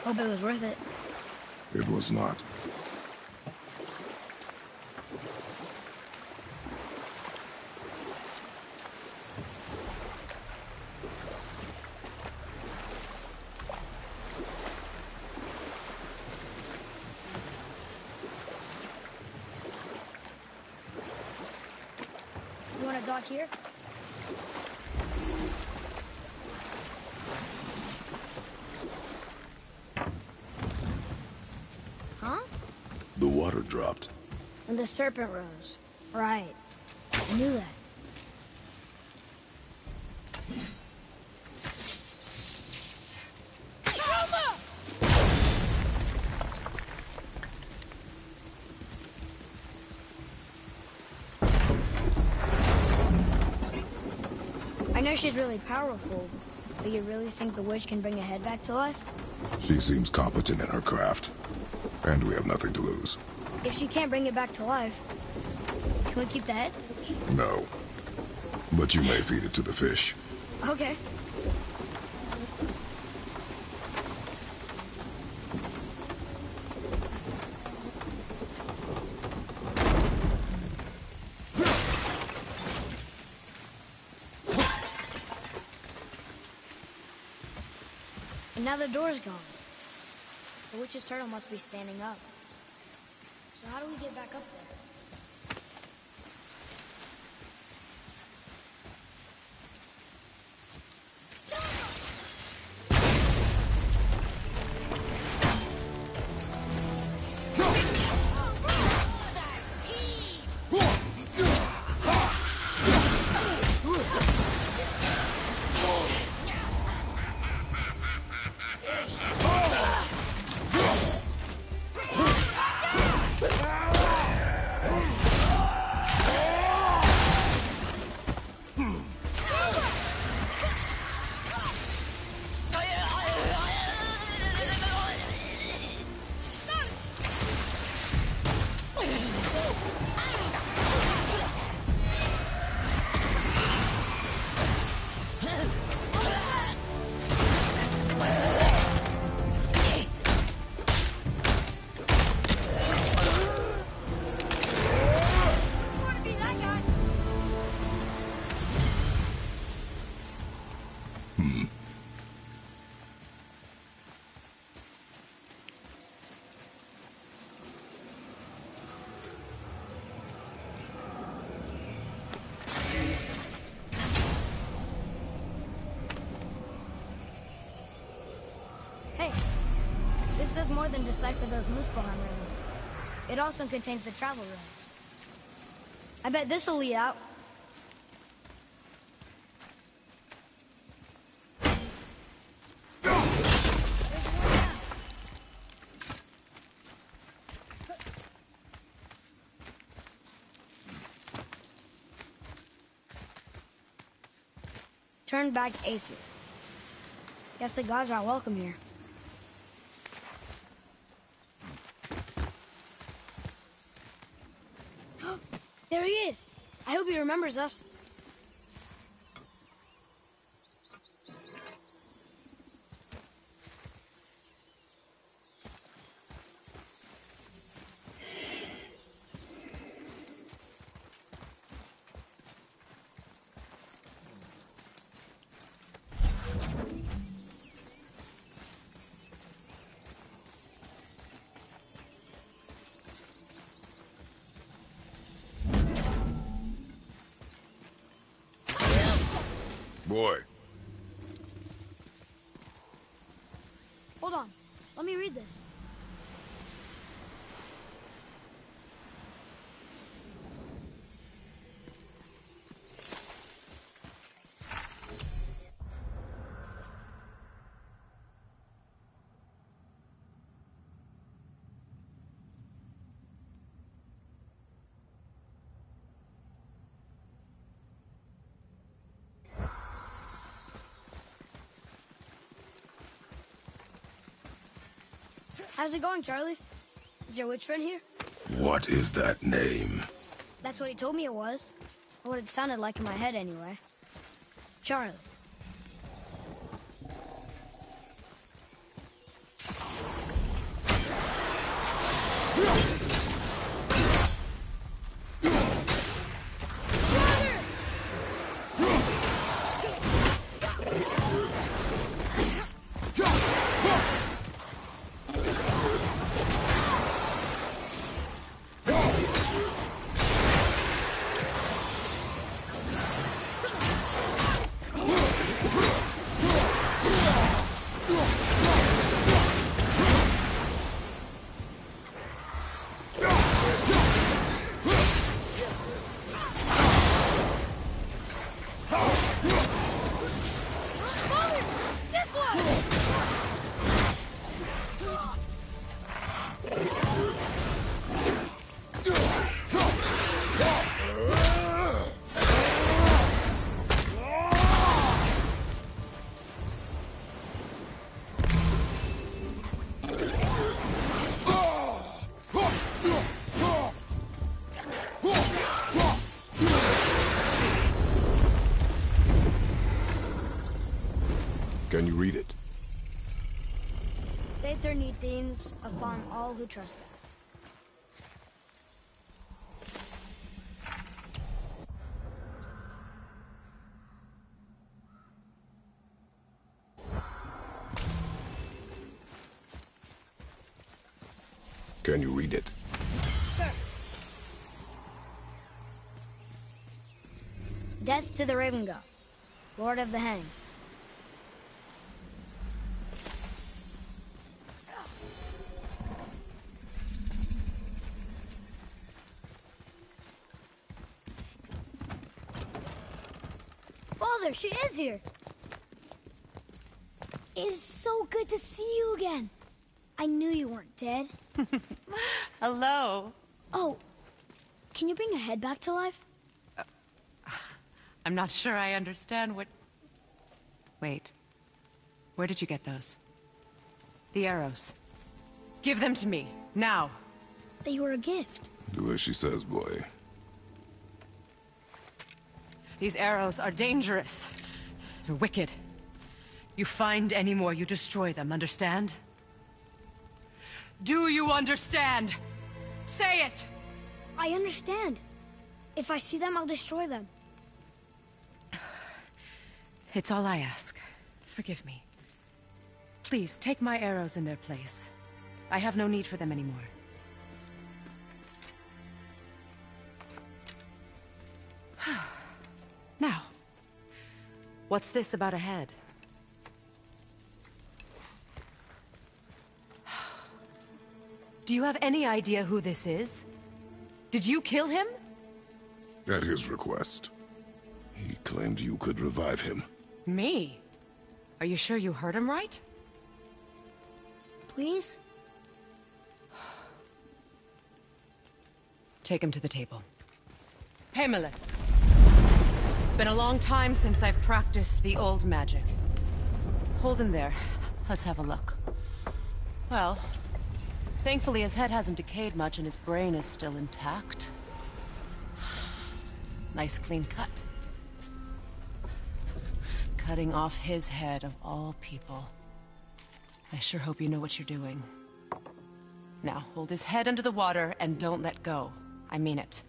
Hope it was worth it. It was not. You want to dock here? Huh? The water dropped. And the serpent rose. Right. I knew that. I know she's really powerful, but you really think the witch can bring a head back to life? She seems competent in her craft, and we have nothing to lose. If she can't bring it back to life, can we keep the head? No. But you may feed it to the fish. Okay. And now the door's gone. The witch's turtle must be standing up. So how do we get back up there? Hey, this does more than decipher those Muspelheim runes. It also contains the travel rune. I bet this'll lead out. Turn back Aesir. Guess the gods are welcome here. There he is. I hope he remembers us. Boy. Hold on. Let me read this. How's it going, Charlie? Is your witch friend here? What is that name? That's what he told me it was. Or what it sounded like in my head, anyway. Charlie. Can you read it? Saith Neithines upon all who trespass. Can you read it? Sir. Death to the Raven God, Lord of the Hang. Father, she is here. It's so good to see you again. I knew you weren't dead. Hello. Oh, can you bring a head back to life? I'm not sure I understand what... Wait. Where did you get those? The arrows. Give them to me, now. They were a gift. Do as she says, boy. These arrows are dangerous. and wicked. You find any more, you destroy them, understand? Do you understand? Say it! I understand. If I see them, I'll destroy them. It's all I ask. Forgive me. Please, take my arrows in their place. I have no need for them anymore. Now, what's this about a head? Do you have any idea who this is? Did you kill him? At his request. He claimed you could revive him. Me? Are you sure you heard him right? Please? Take him to the table. Hamlet. It's been a long time since I've practiced the old magic. Hold him there. Let's have a look. Well, thankfully his head hasn't decayed much and his brain is still intact. Nice clean cut. Cutting off his head of all people. I sure hope you know what you're doing. Now, hold his head under the water and don't let go. I mean it.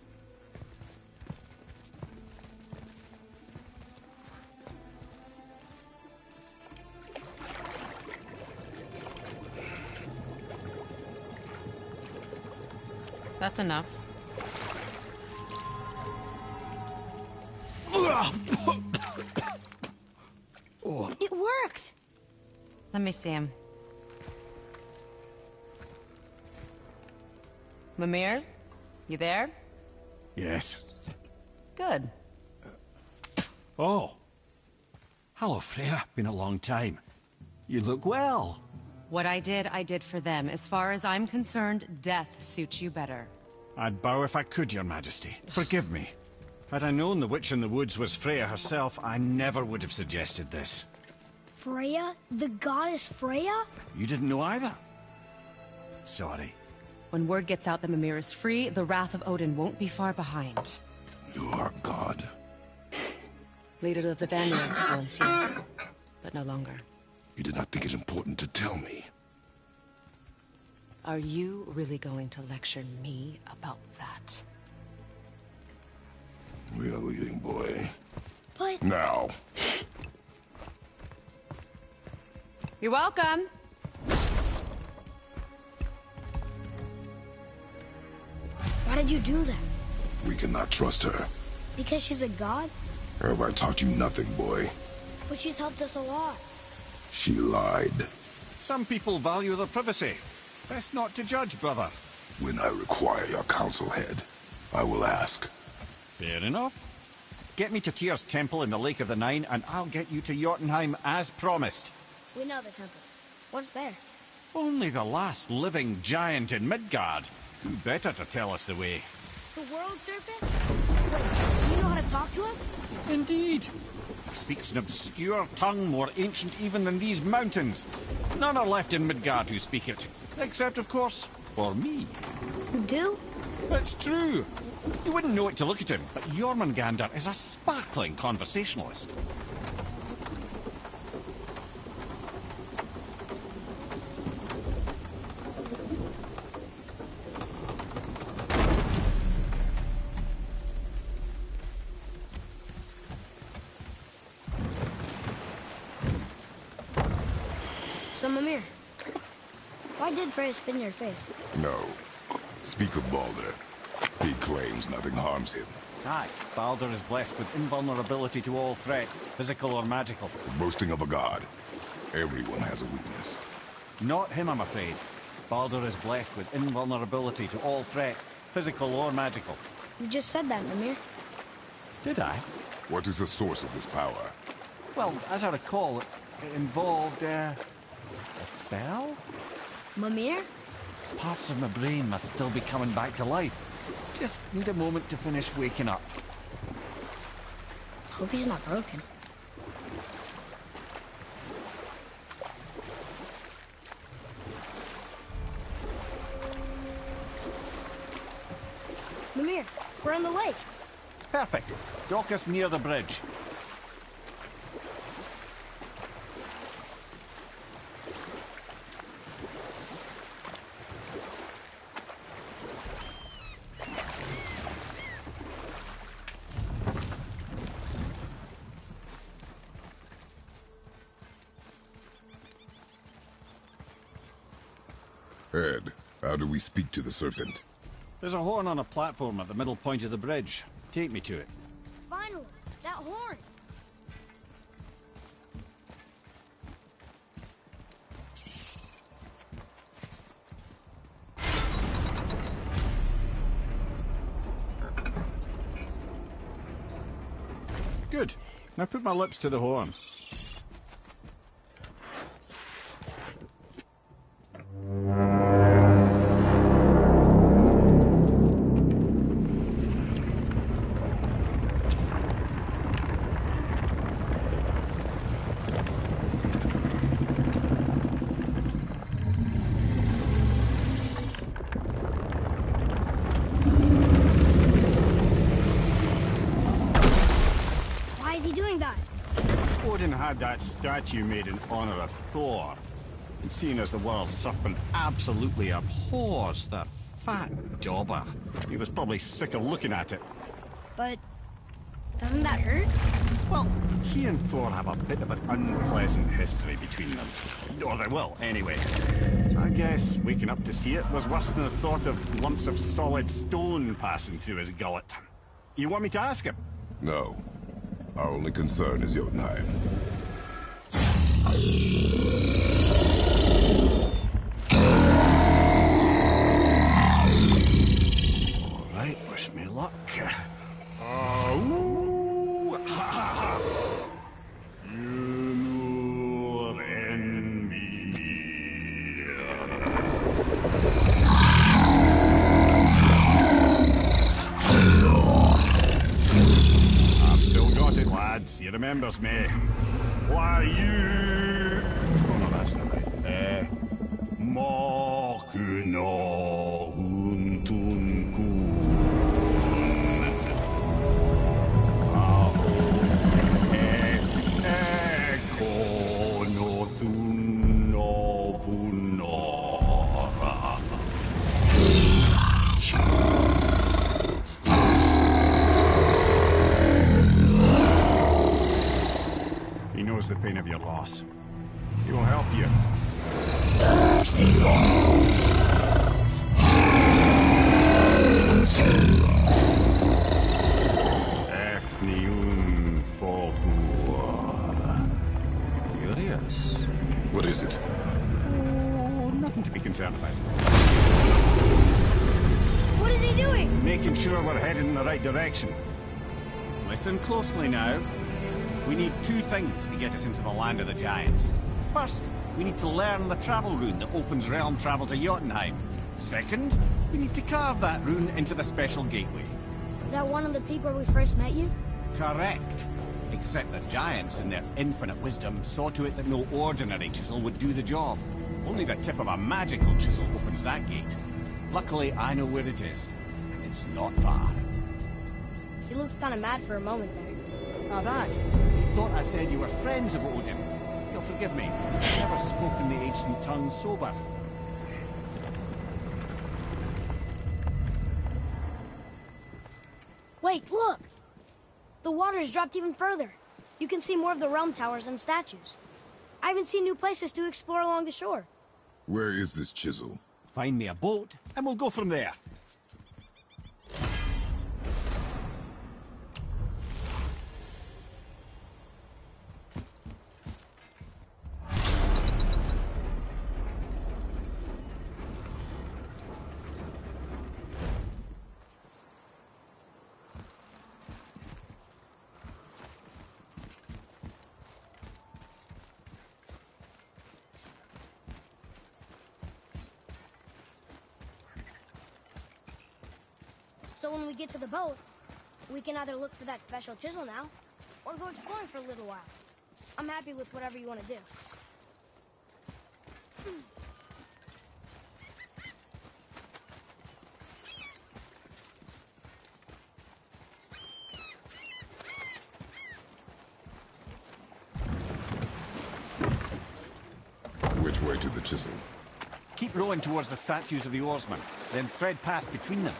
That's enough. It worked! Let me see him. Mimir? You there? Yes. Good. Oh. Hello, Freya. Been a long time. You look well. What I did for them. As far as I'm concerned, death suits you better. I'd bow if I could, Your Majesty. Forgive me. Had I known the witch in the woods was Freya herself, I never would have suggested this. Freya? The goddess Freya? You didn't know either? Sorry. When word gets out that Mimir is free, the wrath of Odin won't be far behind. You are God. Leader of the Vanir once, yes. But no longer. You did not think it important to tell me. Are you really going to lecture me about that? We are leaving, boy. But... Now. You're welcome. Why did you do that? We cannot trust her. Because she's a god? Have I taught you nothing, boy? But she's helped us a lot. She lied. Some people value their privacy. Best not to judge, brother. When I require your council head, I will ask. Fair enough. Get me to Tyr's temple in the Lake of the Nine, and I'll get you to Jotunheim as promised. We know the temple. What's there? Only the last living giant in Midgard. Who better to tell us the way? The World Serpent? Wait, do you know how to talk to him? Indeed. He speaks an obscure tongue more ancient even than these mountains. None are left in Midgard who speak it. Except, of course, for me. You do? It's true. You wouldn't know it to look at him, but Jormungandr is a sparkling conversationalist. So, Mimir, why did Frey spit in your face? No. Speak of Baldur. He claims nothing harms him. Aye, Baldur is blessed with invulnerability to all threats, physical or magical. Boasting of a god. Everyone has a weakness. Not him, I'm afraid. Baldur is blessed with invulnerability to all threats, physical or magical. You just said that, Mimir. Did I? What is the source of this power? Well, as I recall, it involved, a spell? Mimir? Parts of my brain must still be coming back to life. Just need a moment to finish waking up. Hope he's not broken. Mimir, we're on the lake. Perfect. Dock us near the bridge. Ed, how do we speak to the serpent? There's a horn on a platform at the middle point of the bridge. Take me to it. Finally, that horn. Good. Now put my lips to the horn. Why is he doing that? Odin had that statue made in honor of Thor. And seeing as the world serpent absolutely abhors the fat dauber, he was probably sick of looking at it. But doesn't that hurt? Well, he and Thor have a bit of an unpleasant history between them. Or they will, anyway. So I guess waking up to see it was worse than the thought of lumps of solid stone passing through his gullet. You want me to ask him? No. Our only concern is Jotunheim. All right, wish me luck. Ooh, ha, ha, ha. Ymur en Mimir. I've still got it, lads. He remembers me. Why, you... Oh, no, that's not right. Mork. Kuno huntun kun. Kono tunno vunora. He knows the pain of your loss. He will help you. Efniun Fogor. Curious. What is it? Oh, nothing to be concerned about. What is he doing? Making sure we're heading in the right direction. Listen closely now. We need two things to get us into the land of the Giants. First, we need to learn the travel rune that opens realm travel to Jotunheim. Second, we need to carve that rune into the special gateway. That one of the people we first met you? Correct. Except the Giants, in their infinite wisdom, saw to it that no ordinary chisel would do the job. Only the tip of a magical chisel opens that gate. Luckily, I know where it is, and it's not far. You looked kind of mad for a moment there. Now that, you thought I said you were friends of Odin. You'll forgive me. I've never spoken the ancient tongue sober. Wait, look! The water's dropped even further. You can see more of the realm towers and statues. I even see new places to explore along the shore. Where is this chisel? Find me a boat, and we'll go from there. So when we get to the boat, we can either look for that special chisel now, or go exploring for a little while. I'm happy with whatever you want to do. Which way to the chisel? Keep rowing towards the statues of the oarsmen, then thread past between them.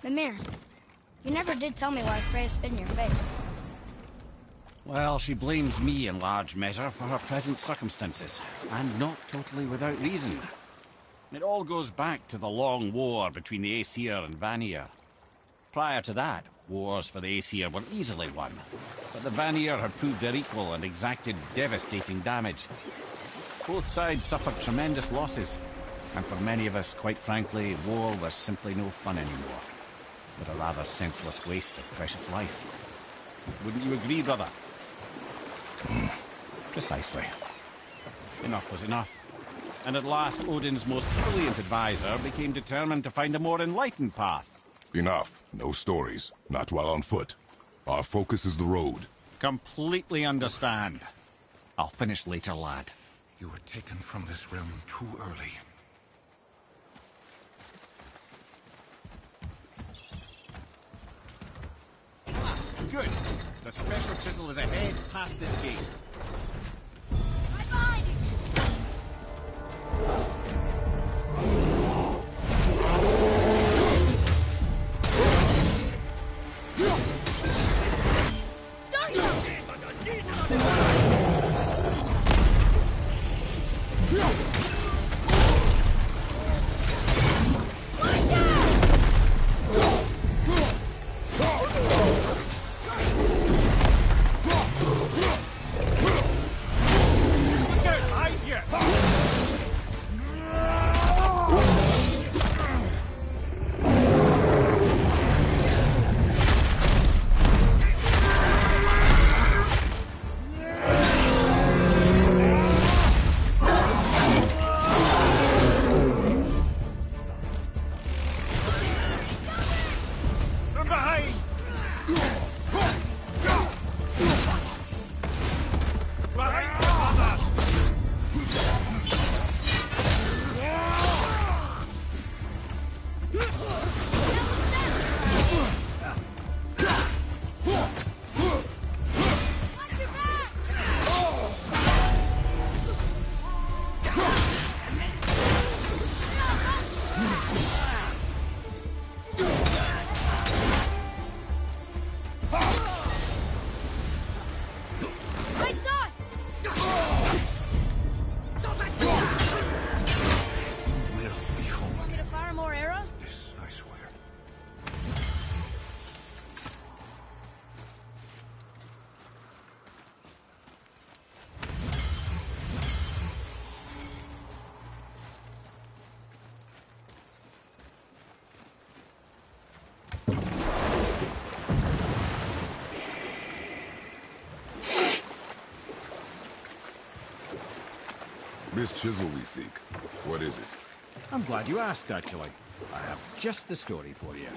Mimir, you never did tell me why Freya spit in your face. Well, she blames me in large measure for her present circumstances, and not totally without reason. It all goes back to the long war between the Aesir and Vanir. Prior to that, wars for the Aesir were easily won, but the Vanir had proved their equal and exacted devastating damage. Both sides suffered tremendous losses, and for many of us, quite frankly, war was simply no fun anymore, but a rather senseless waste of precious life. Wouldn't you agree, brother? Precisely. Enough was enough. And at last, Odin's most brilliant advisor became determined to find a more enlightened path. Enough. No stories. Not while on foot. Our focus is the road. Completely understand. I'll finish later, lad. You were taken from this realm too early. Good. The special chisel is ahead past this gate. Right behind you! This chisel we seek, what is it? I'm glad you asked, actually. I have just the story for you.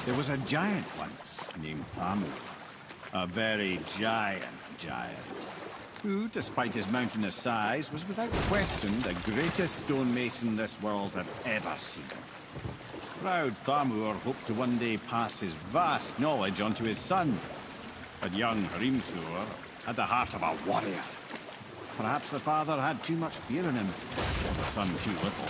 There was a giant once named Thamur. A very giant, who, despite his mountainous size, was without question the greatest stonemason this world had ever seen. Proud Thamur hoped to one day pass his vast knowledge on to his son. But young Hrimthur had the heart of a warrior. Perhaps the father had too much fear in him, or the son too little.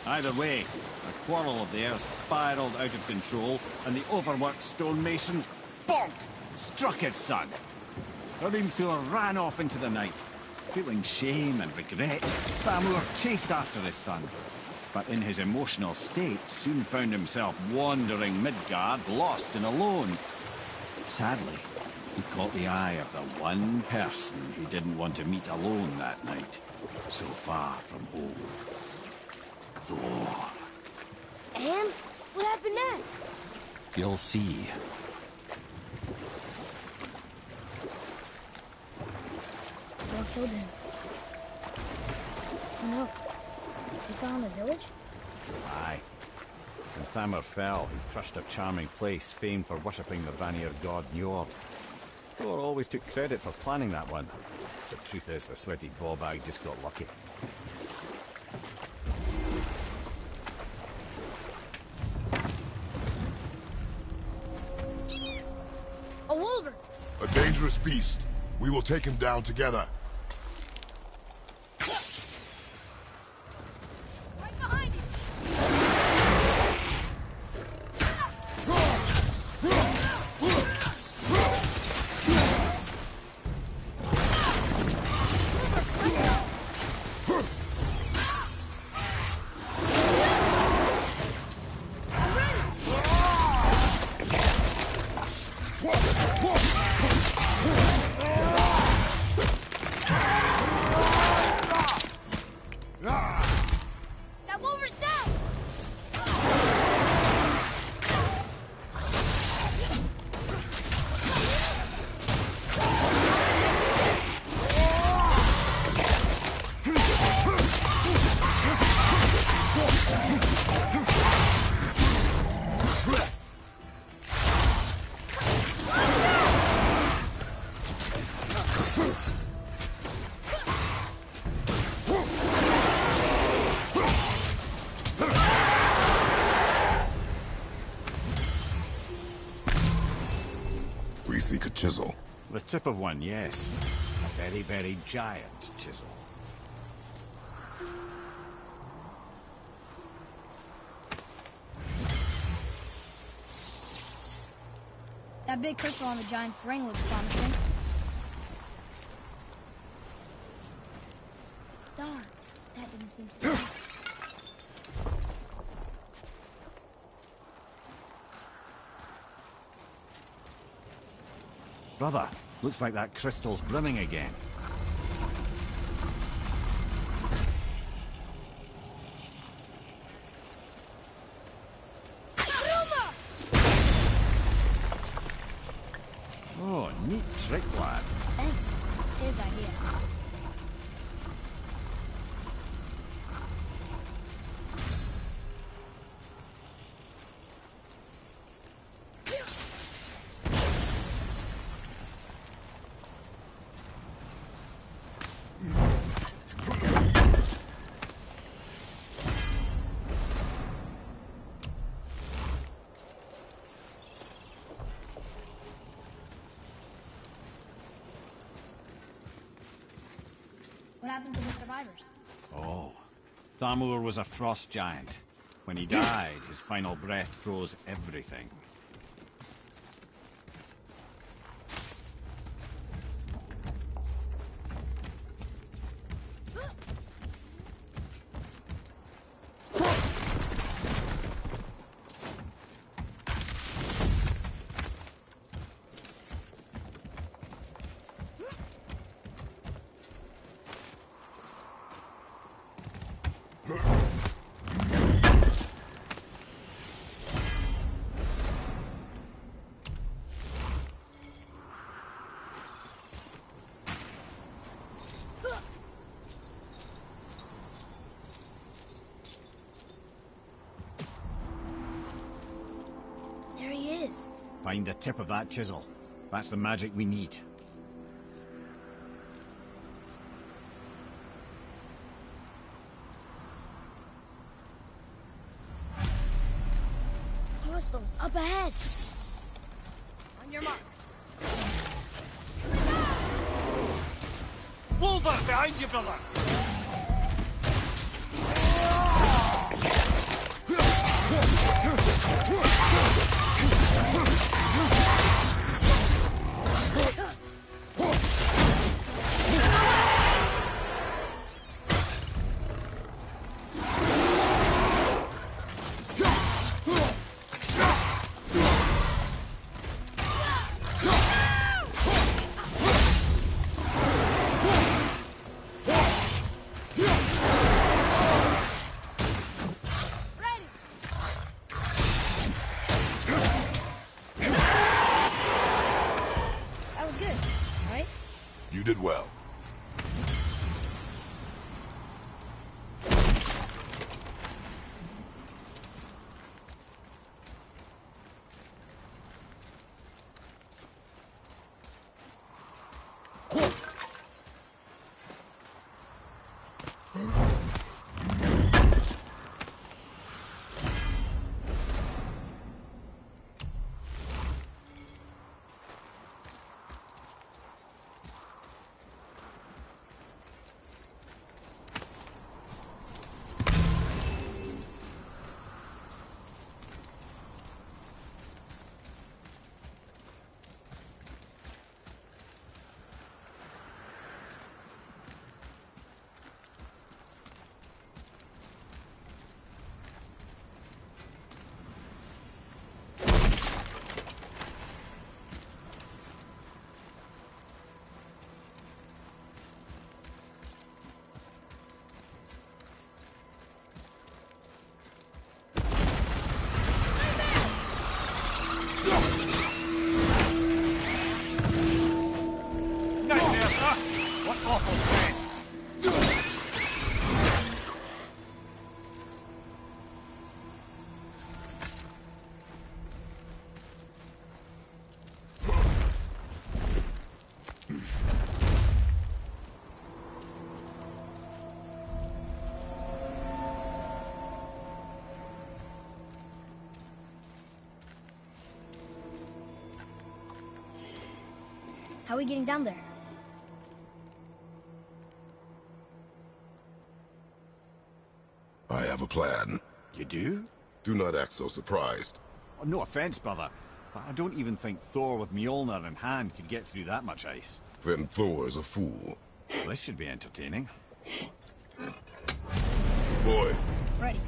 Either way, a quarrel of theirs spiraled out of control, and the overworked stonemason, bonk, struck his son. Hrimthur ran off into the night. Feeling shame and regret, Thamur chased after his son. But in his emotional state, soon found himself wandering Midgard, lost and alone. Sadly, he caught the eye of the one person he didn't want to meet alone that night, so far from home. Thor. And what happened next? You'll see. Thor killed him. Oh no. He fell in the village? Aye. When Thamur fell, he crushed a charming place famed for worshipping the Vanir god Njord. Thor always took credit for planning that one. The truth is, the sweaty ballbag just got lucky. A wolverine! A dangerous beast. We will take him down together. Right behind you! That wolverine's down! We seek a chisel. The tip of one, yes. A very, very giant chisel. That big crystal on the giant's ring looks promising. Darn, that didn't seem to be. Brother, looks like that crystal's brimming again. Oh, neat trick, lad. Thanks. His idea. What happened to the survivors? Oh, Thamur was a frost giant. When he died, his final breath froze everything. Find the tip of that chisel. That's the magic we need. Hostiles up ahead. On your mark. Wolver, behind you, brother! You did well. How are we getting down there? I have a plan. You do? Do not act so surprised. Oh, no offense, brother, but I don't even think Thor with Mjolnir in hand could get through that much ice. Then Thor is a fool. Well, this should be entertaining. Boy. Ready.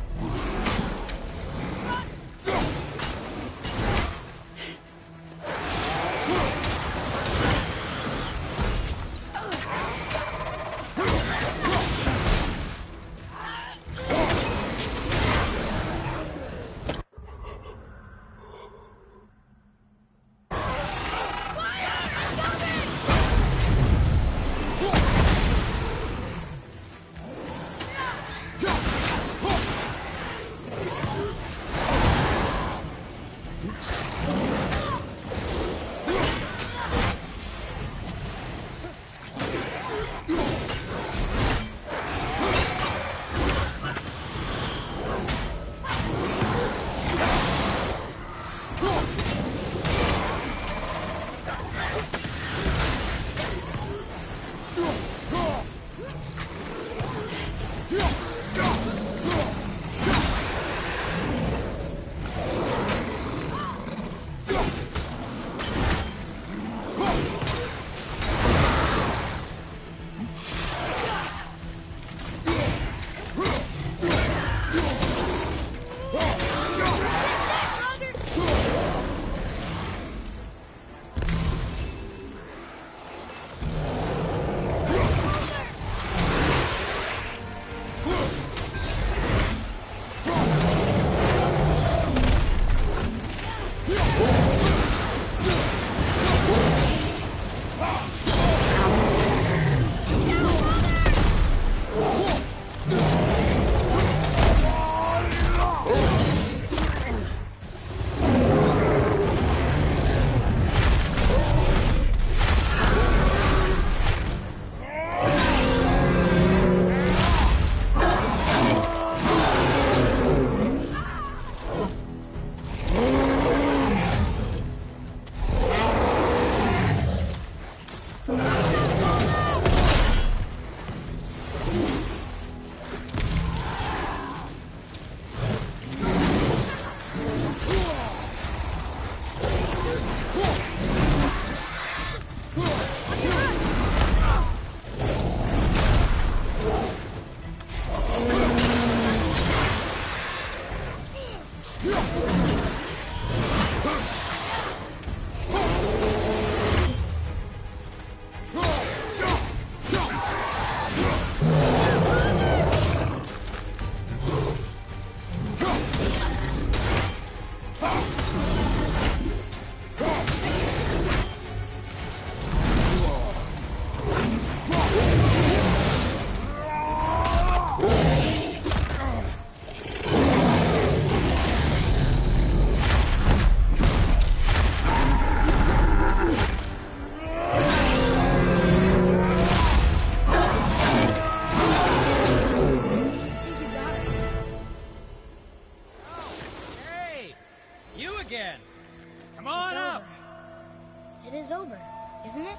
It is over, isn't it?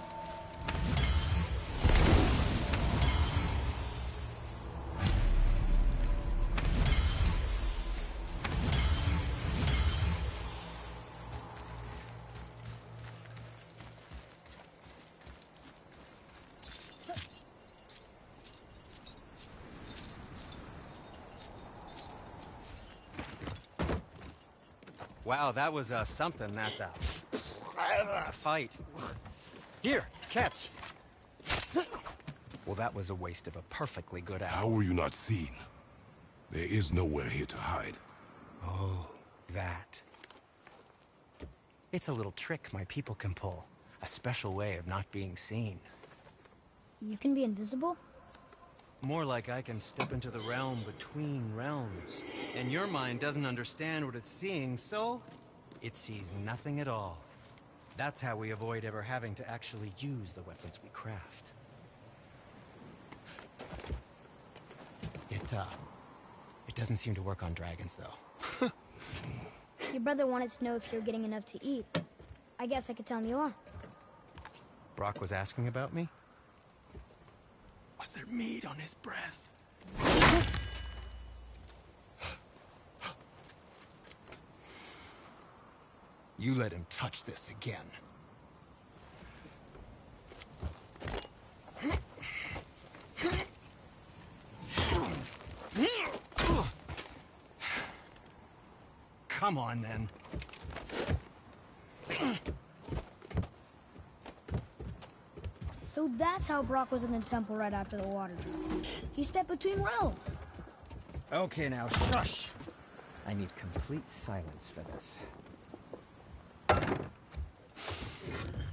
Wow, that was something, that fight. Here, catch. Well, that was a waste of a perfectly good hour. How were you not seen? There is nowhere here to hide. Oh, that. It's a little trick my people can pull. A special way of not being seen. You can be invisible? More like I can step into the realm between realms. And your mind doesn't understand what it's seeing, so it sees nothing at all. That's how we avoid ever having to actually use the weapons we craft. It doesn't seem to work on dragons, though. Your brother wanted to know if you're getting enough to eat. I guess I could tell him you are. Brock was asking about me? Was there meat on his breath? You let him touch this again. Come on, then. So that's how Brock was in the temple right after the water drop. He stepped between realms. Okay, now, shush. I need complete silence for this.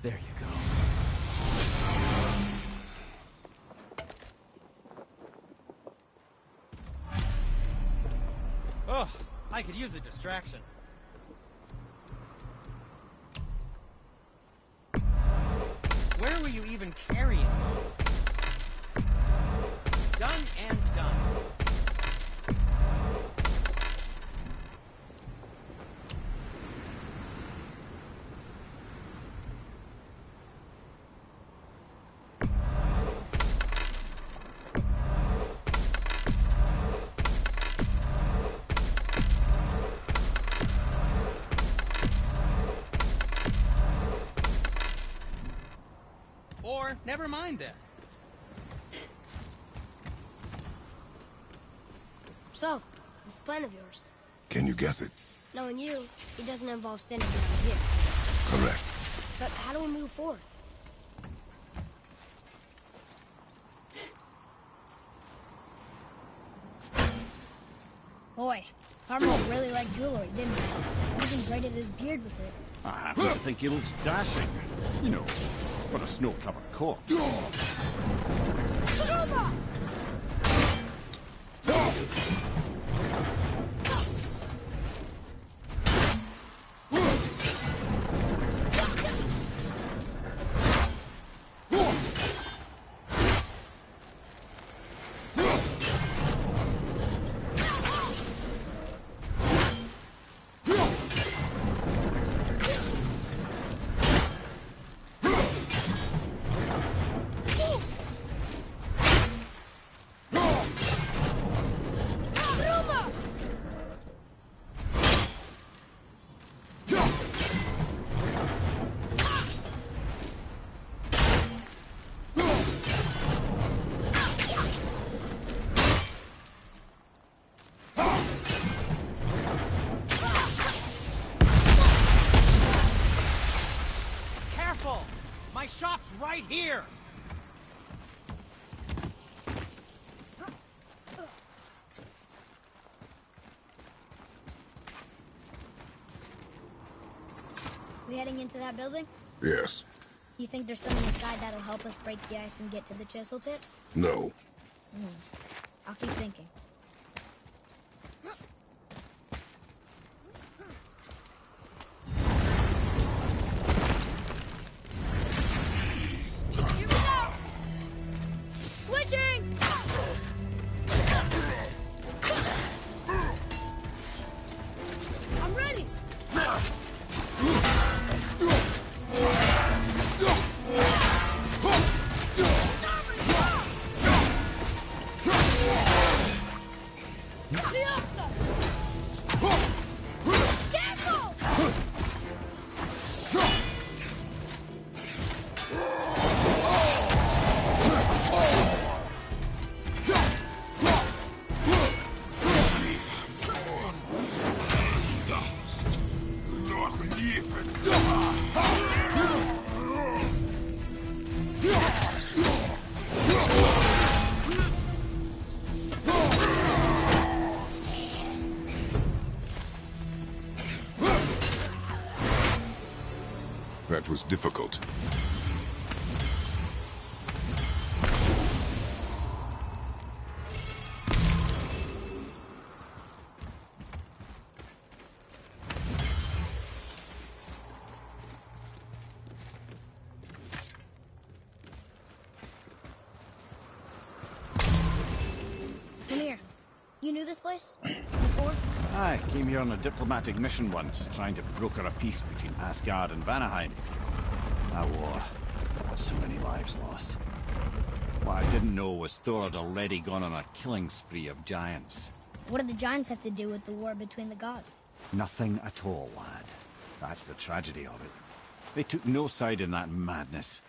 There you go. Oh, I could use a distraction. Where were you even carrying those? Done and done. Or, never mind then. So, this plan of yours. Can you guess it? Knowing you, it doesn't involve standing down here. Correct. But how do we move forward? Boy, Harmon really liked jewelry, didn't he? Even braided his beard with it. I happen to think he looks dashing. You know, for a snow-covered corpse. My shop's right here! We heading into that building? Yes. You think there's something inside that'll help us break the ice and get to the chisel tip? No. I'll keep thinking. Here we go! Switching! I'm ready! difficult. Come here. You knew this place? Before? I came here on a diplomatic mission once, trying to broker a peace between Asgard and Vanaheim. That war. So many lives lost. What I didn't know was Thor had already gone on a killing spree of giants. What did the giants have to do with the war between the gods? Nothing at all, lad. That's the tragedy of it. They took no side in that madness.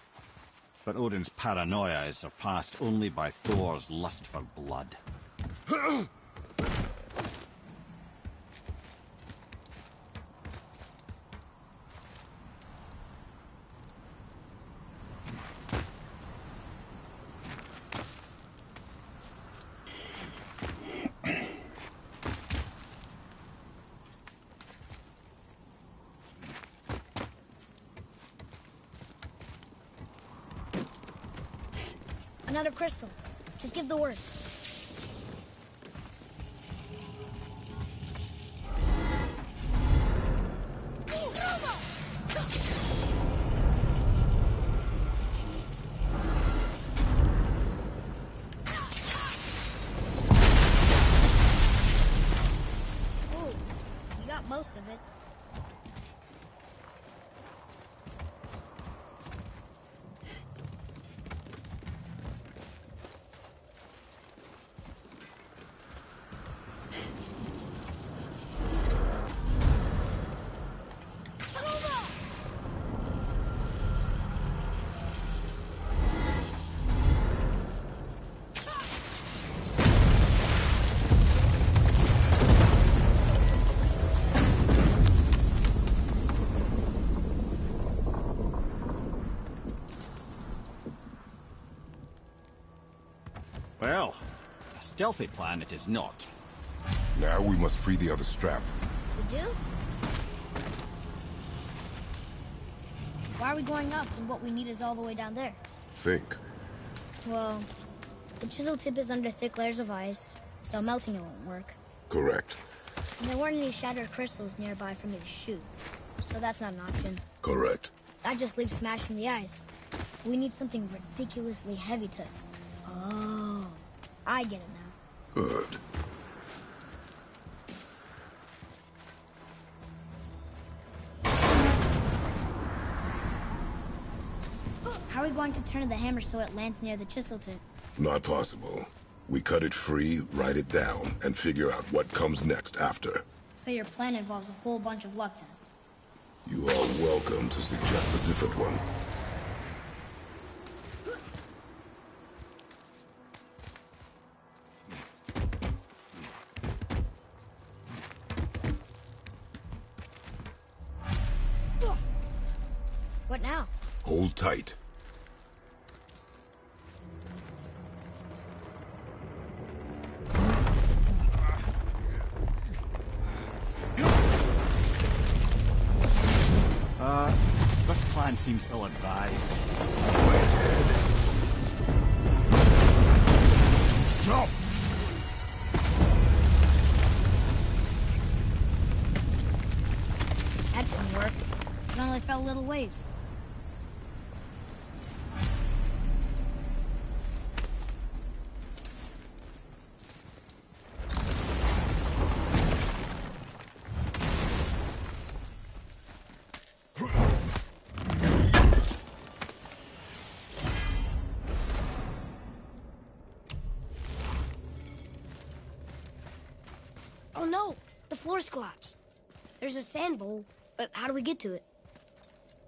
But Odin's paranoia is surpassed only by Thor's lust for blood. Another crystal. Just give the word. Ooh, you got most of it. Well, a stealthy plan it is not. Now we must free the other strap. We do? Why are we going up when what we need is all the way down there? Think. Well, the chisel tip is under thick layers of ice, so melting it won't work. Correct. And there weren't any shattered crystals nearby for me to shoot, so that's not an option. Correct. That just leaves smashing the ice. We need something ridiculously heavy to... Oh, I get it now. Good. How are we going to turn the hammer so it lands near the chisel tip? Not possible. We cut it free, write it down, and figure out what comes next after. So your plan involves a whole bunch of luck then? You are welcome to suggest a different one. What now? Hold tight. This plan seems ill-advised. Jump! That didn't work. It only fell a little ways. Oh no! The floor's collapsed. There's a sand bowl, but how do we get to it?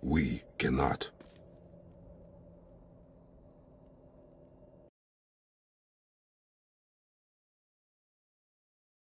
We cannot.